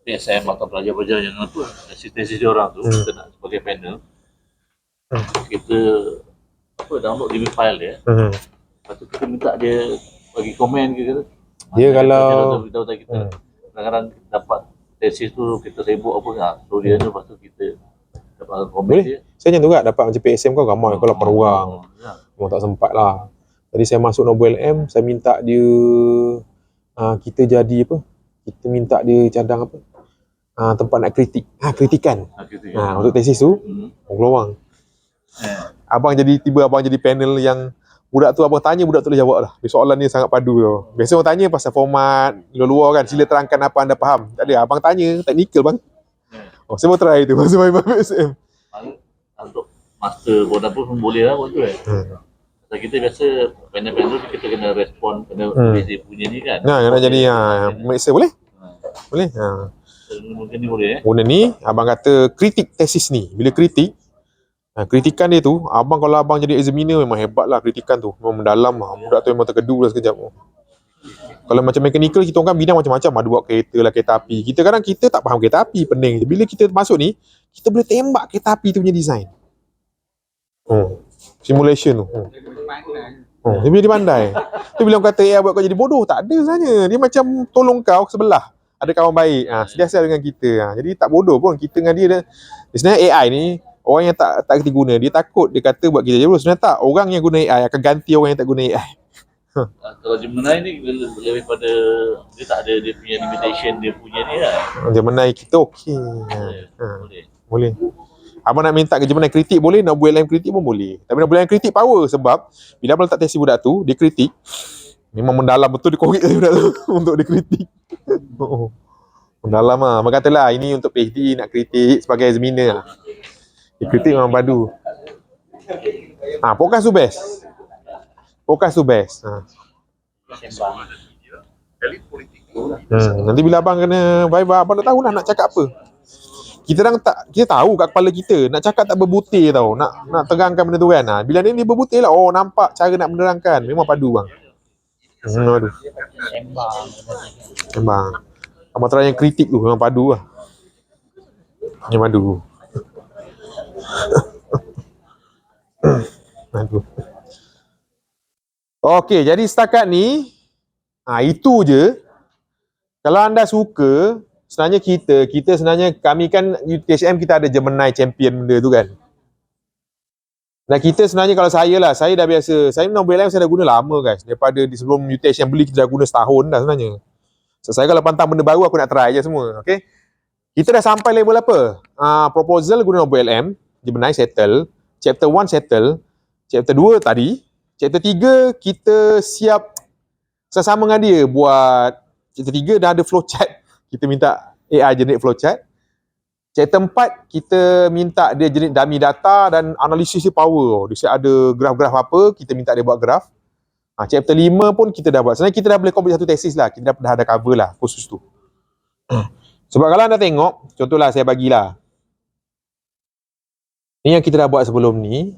Speaker 7: PSM atau pelajar-pelajar yang apa, tesis dia orang tu, kita nak sebagai panel, kita download DB file dia. Lepas tu kita minta dia bagi komen ke kata.
Speaker 1: Dia kalau
Speaker 7: kita kadang-kadang dapat tesis tu kita sibuk apa kan. So dia tu lepas tu kita dapat komen
Speaker 1: boleh.
Speaker 7: dia.
Speaker 1: Saya macam tu kan, dapat macam PSM kau ramai kau 8 orang. Memang tak sempat lah. Jadi saya masuk Nobel M, saya minta dia kita jadi apa? Kita minta dia cadang apa? Tempat nak kritik. Kritikan. Untuk tesis tu, keluar. Abang jadi panel yang budak tu abang tanya, budak tu boleh jawab lah. Soalan ni sangat padu tau. Biasa orang tanya pasal format, luar-luar kan, sila terangkan apa anda faham. Tak ada, abang tanya teknikal bang. Saya mau try tu masa main PSM.
Speaker 7: Untuk master pun apa pun boleh lah buat tu kan. Pasal kita biasa panel-panel kita kena respon, kena tulis dia punya ni kan.
Speaker 1: Nah, nak jadi pemeriksa boleh? Boleh.
Speaker 7: Mungkin ni boleh
Speaker 1: Benda ni abang kata kritik tesis ni. Bila kritik, kritikan dia tu, kalau abang jadi examiner memang hebat lah kritikan tu. Memang mendalam lah. Budak tu memang terkedu lah sekejap. Kalau macam mechanical, kita orang kan bidang macam-macam. Ada buat kereta lah, kereta api. Kita tak faham kereta api, pening. Bila kita masuk ni, kita boleh tembak kereta api tu punya design. Simulation tu. Dia bila dia pandai. Tu bila orang kata AI buat kau jadi bodoh, tak ada sebenarnya. Dia macam tolong kau sebelah. Ada kawan baik. Sediasa dengan kita. Jadi tak bodoh pun. Kita dengan dia. Sebenarnya AI ni, orang yang tak kerti guna, dia takut, dia kata buat kita je bodoh. Sebenarnya tak. Orang yang guna AI akan ganti orang yang tak guna AI.
Speaker 7: Kalau Gemini ni lebih pada dia tak ada dia punya limitation dia punya ni lah.
Speaker 1: Gemini kita okey. Boleh. Abang nak minta ke Gemini kritik boleh, nak buat lain kritik pun boleh. Tapi nak buat lain kritik power sebab bila abang letak tesis budak tu, dia kritik memang mendalam betul, dia korek budak tu untuk dia kritik. Mendalam lah. Abang katalah ini untuk PhD nak kritik sebagai examiner lah. Dia kritik memang padu. Podcast tu best. Podcast tu best. Nanti bila abang kena viva, abang tak tahu lah nak cakap apa. Kita tahu kat kepala kita nak cakap tak berbutir tau, nak terangkan benda tu kan. Bila ni berbutir lah, nampak cara nak menerangkan. Memang padu bang. Aduh. Sembang. Abang try yang kritik tu memang padu lah. Yang padu. Aduh. Okey, jadi setakat ni itu je. Kalau anda suka, sebenarnya kami kan UTHM kita ada Gemini champion benda tu kan. Dan kita sebenarnya kalau saya dah biasa, saya Nobel saya dah guna lama guys. Daripada sebelum UTHM beli kita dah guna setahun dah sebenarnya. So saya kalau pantang benda baru aku nak try je semua, okey. Kita dah sampai level apa? Proposal guna Nobel Gemini settle, chapter 1 settle, chapter 2 tadi. Chapter 3 kita siap sama dengan dia buat. Chapter 3 dah ada flowchart. Kita minta AI generate flowchart. Chapter 4 kita minta dia generate dummy data dan analisis dia power. Dia ada graf-graf apa, kita minta dia buat graf. Chapter 5 pun kita dah buat. Sebenarnya kita dah boleh complete satu tesis lah. Kita dah ada cover lah khusus tu. Sebab kalau anda tengok, contohlah saya bagilah. Ni yang kita dah buat sebelum ni.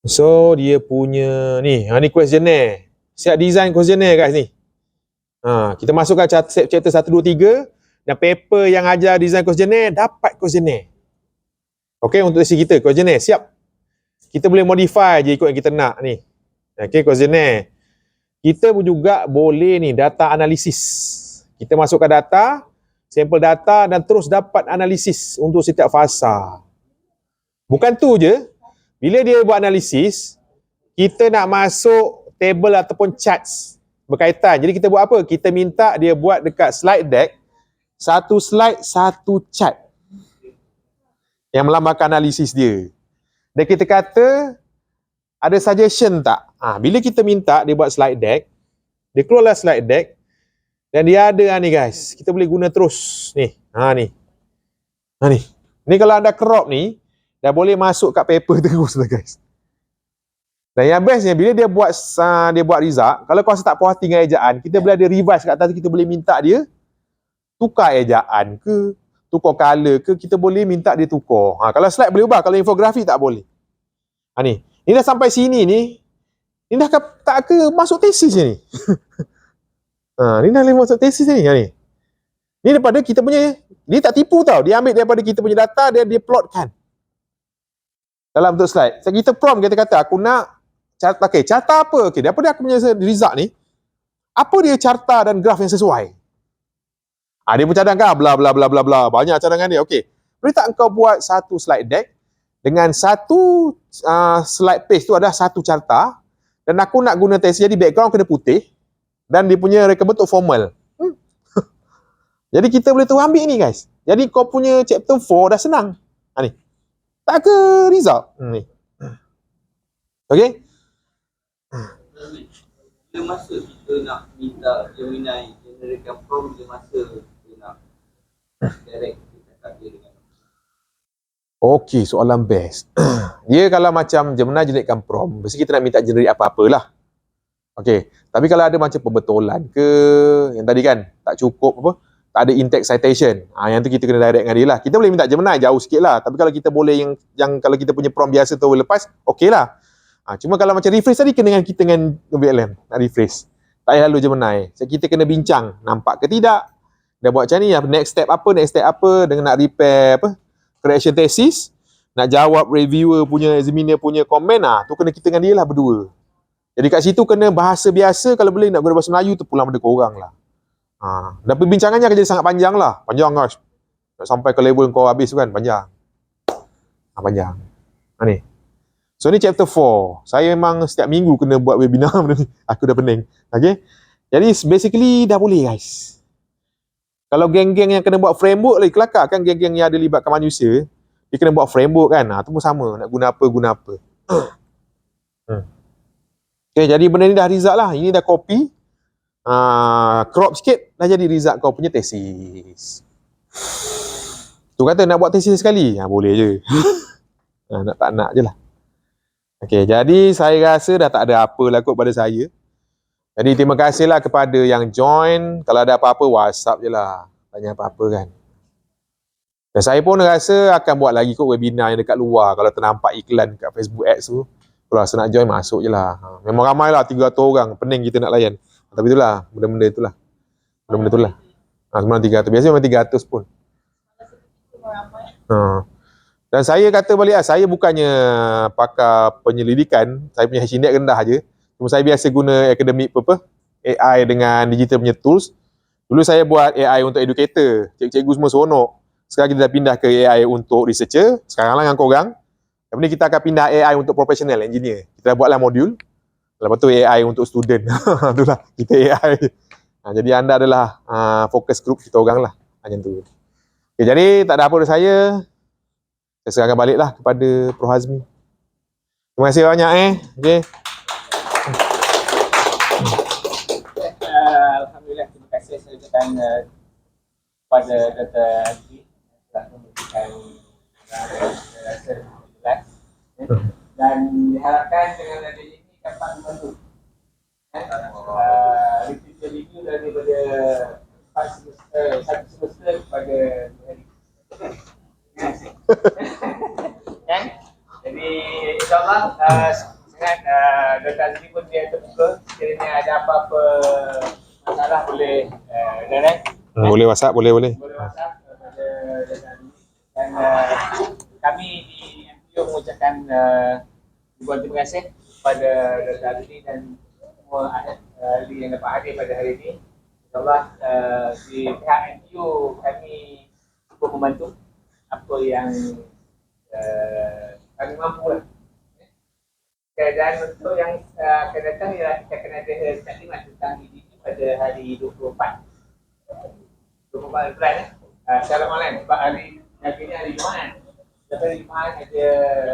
Speaker 1: So dia punya ni questionnaire. Siap design questionnaire guys ni. Kita masukkan chapter 1, 2, 3 dan paper yang ajar design questionnaire dapat questionnaire. Okey, untuk tesis kita questionnaire siap. Kita boleh modify je ikut yang kita nak ni. Okey, questionnaire. Kita pun juga boleh ni data analisis. Kita masukkan data, sampel data dan terus dapat analisis untuk setiap fasa. Bukan tu je. Bila dia buat analisis, kita nak masuk table ataupun charts berkaitan. Jadi kita buat apa? Kita minta dia buat dekat slide deck, satu slide, satu chart yang melambangkan analisis dia. Dan kita kata, ada suggestion tak? Bila kita minta dia buat slide deck, dia keluarlah slide deck, dan dia ada ni guys. Kita boleh guna terus. Ni. Ni. Ni kalau anda crop ni, dah boleh masuk kat paper terus lah guys. Dan yang bestnya bila dia buat result, kalau kau rasa tak puas hati dengan ejaan, kita boleh ada revise kat atas, kita boleh minta dia tukar ejaan ke, tukar color ke, kita boleh minta dia tukar. Kalau slide boleh ubah, kalau infografi tak boleh. Ni dah sampai sini ni dah tak ke masuk tesis ni. Ni dah boleh masuk tesis ni. Ni daripada kita punya, dia tak tipu tau, dia ambil daripada kita punya data, dia plotkan dalam bentuk slide. So, kita prompt, kita kata aku nak carta apa? Daripada aku punya result ni, apa dia carta dan graf yang sesuai? Dia pun cadangkan bla bla bla bla bla. Banyak cadangan dia. Okey. Boleh tak engkau buat satu slide deck dengan satu slide page tu ada satu carta dan aku nak guna tesis, jadi background kena putih dan dia punya reka bentuk formal. Jadi kita boleh tu ambil ni guys. Jadi kau punya chapter 4 dah senang. Ni. Tak ke result. Ni. Okey?
Speaker 8: Bila masa kita nak minta Gemini generatekan prompt, bila masa kita nak direct kita cakap dia dengan
Speaker 1: Okey, soalan best. Dia kalau macam Gemini generatekan prompt, mesti kita nak minta generate apa-apalah. Okey, tapi kalau ada macam pembetulan ke, yang tadi kan, tak cukup apa, tak ada in-text citation. Yang tu kita kena direct dengan dia lah. Kita boleh minta Gemini jauh sikit lah. Tapi kalau kita boleh yang kalau kita punya prompt biasa tu lepas, okey lah. Cuma kalau macam rephrase tadi, kena dengan kita dengan VLM, nak rephrase. Tak payah lalu Gemini. So, kita kena bincang, nampak ke tidak? Dah buat macam ni, next step apa, dengan nak repair apa, correction thesis, nak jawab reviewer punya, examiner punya komen, tu kena kita dengan dia lah berdua. Jadi kat situ kena bahasa biasa, kalau boleh nak guna bahasa Melayu tu pulang pada korang lah. Dan perbincangannya akan jadi sangat panjang lah. Panjang guys. Nak sampai ke level kau habis tu kan, panjang. Panjang. Ni. So ni chapter 4. Saya memang setiap minggu kena buat webinar benda ni. Aku dah pening. Okay. Jadi basically dah boleh guys. Kalau geng-geng yang kena buat framework lagi kelakar kan, geng-geng yang ada libatkan manusia, dia kena buat framework kan. Tu pun sama. Nak guna apa. Okay, jadi benda ni dah result lah. Ini dah copy. Crop sikit, dah jadi result kau punya tesis. Tu kata nak buat tesis sekali. Boleh je. Nak tak nak je lah. Okay, jadi saya rasa dah tak ada apa lah kot pada saya. Jadi terima kasihlah kepada yang join. Kalau ada apa-apa, WhatsApp je lah. Tanya apa-apa kan. Dan saya pun rasa akan buat lagi kot webinar yang dekat luar. Kalau ternampak iklan kat Facebook Ads tu, kalau rasa nak join, masuk je lah. Memang ramai lah, 300 orang. Pening kita nak layan. Tapi itulah, benda-benda itulah. Sebenarnya 300. Biasanya memang 300 pun. Dan saya kata balik lah, saya bukannya pakar penyelidikan. Saya punya HNet rendah je. Cuma saya biasa guna akademik AI dengan digital punya tools. Dulu saya buat AI untuk educator. Cikgu semua seronok. Sekarang kita dah pindah ke AI untuk researcher. Sekarang lah dengan korang. Lepas ni kita akan pindah AI untuk professional engineer. Kita dah buatlah modul. Lepas tu AI untuk student. Itulah, kita AI. Jadi anda adalah fokus group kita orang lah. Macam tu. Okay, jadi tak ada apa dari saya. Saya serahkan baliklah kepada Prof Hazmi. Terima kasih banyak Okay.
Speaker 9: Alhamdulillah, terima kasih saya ucapkan kepada Dr. Hazmi telah memberikan jelas dan diharapkan dengan adanya ini dapat membantu review daripada 1 semester kepada 2 hari. Kan? Jadi insyaAllah sangat Dr. Azmi pun dia terbuka. Sekiranya ada apa-apa masalah boleh direct.
Speaker 1: Boleh WhatsApp, boleh.
Speaker 9: Boleh WhatsApp kepada Dr. Azmi. Dan kami di MPO mengucapkan ribuan terima kasih kepada Dr. Azmi dan semua ahli yang dapat hadir pada hari ini. InsyaAllah di pihak MPO kami cuba membantu apa yang kami mampu lah. Dan untuk yang akan datang ialah kita akan ada taklimat tentang IDP pada hari 24 bulan secara online. Sebab hari ini hari Jumaat. Lepas hari Jumaat ada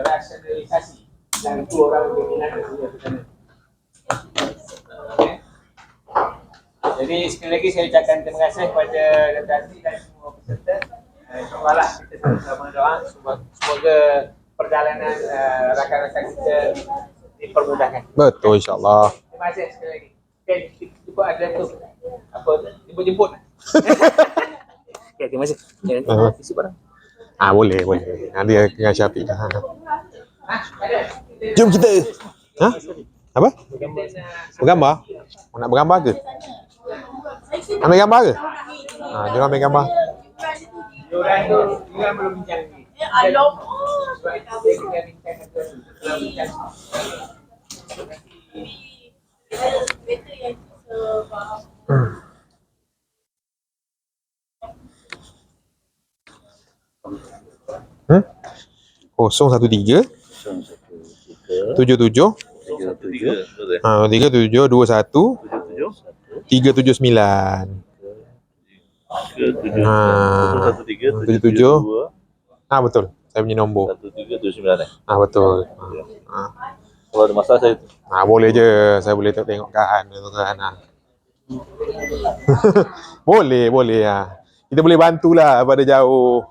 Speaker 9: rasionalisasi dan 2 orang pimpinan dari sana. Jadi sekali lagi saya ucapkan terima kasih kepada Dr. Azmi dan semua peserta. InsyaAllah kita sama-sama doa semoga perjalanan rakan-rakan kita dipermudahkan.
Speaker 1: Betul, insyaAllah.
Speaker 9: Terima kasih sekali lagi. Okay, cuba ada tu apa jemput-jemput. Okay, terima kasih. Isi barang.
Speaker 1: Boleh. Nanti dengan Syafiq. Jom kita. Apa? Bergambar? Nak bergambar ke? Ambil gambar ke? Jangan ambil gambar.
Speaker 9: Diorang tu belum bincang lagi. Alamak. Sebab dia kena bincang belum bincang.
Speaker 2: Better yang faham.
Speaker 1: 013 77 377 21 379. 77. Betul. Saya punya nombor.
Speaker 7: 1379
Speaker 1: betul.
Speaker 7: Kalau ada masalah saya
Speaker 1: Boleh je. Saya boleh tengok kan. Boleh. Kita boleh bantulah pada jauh.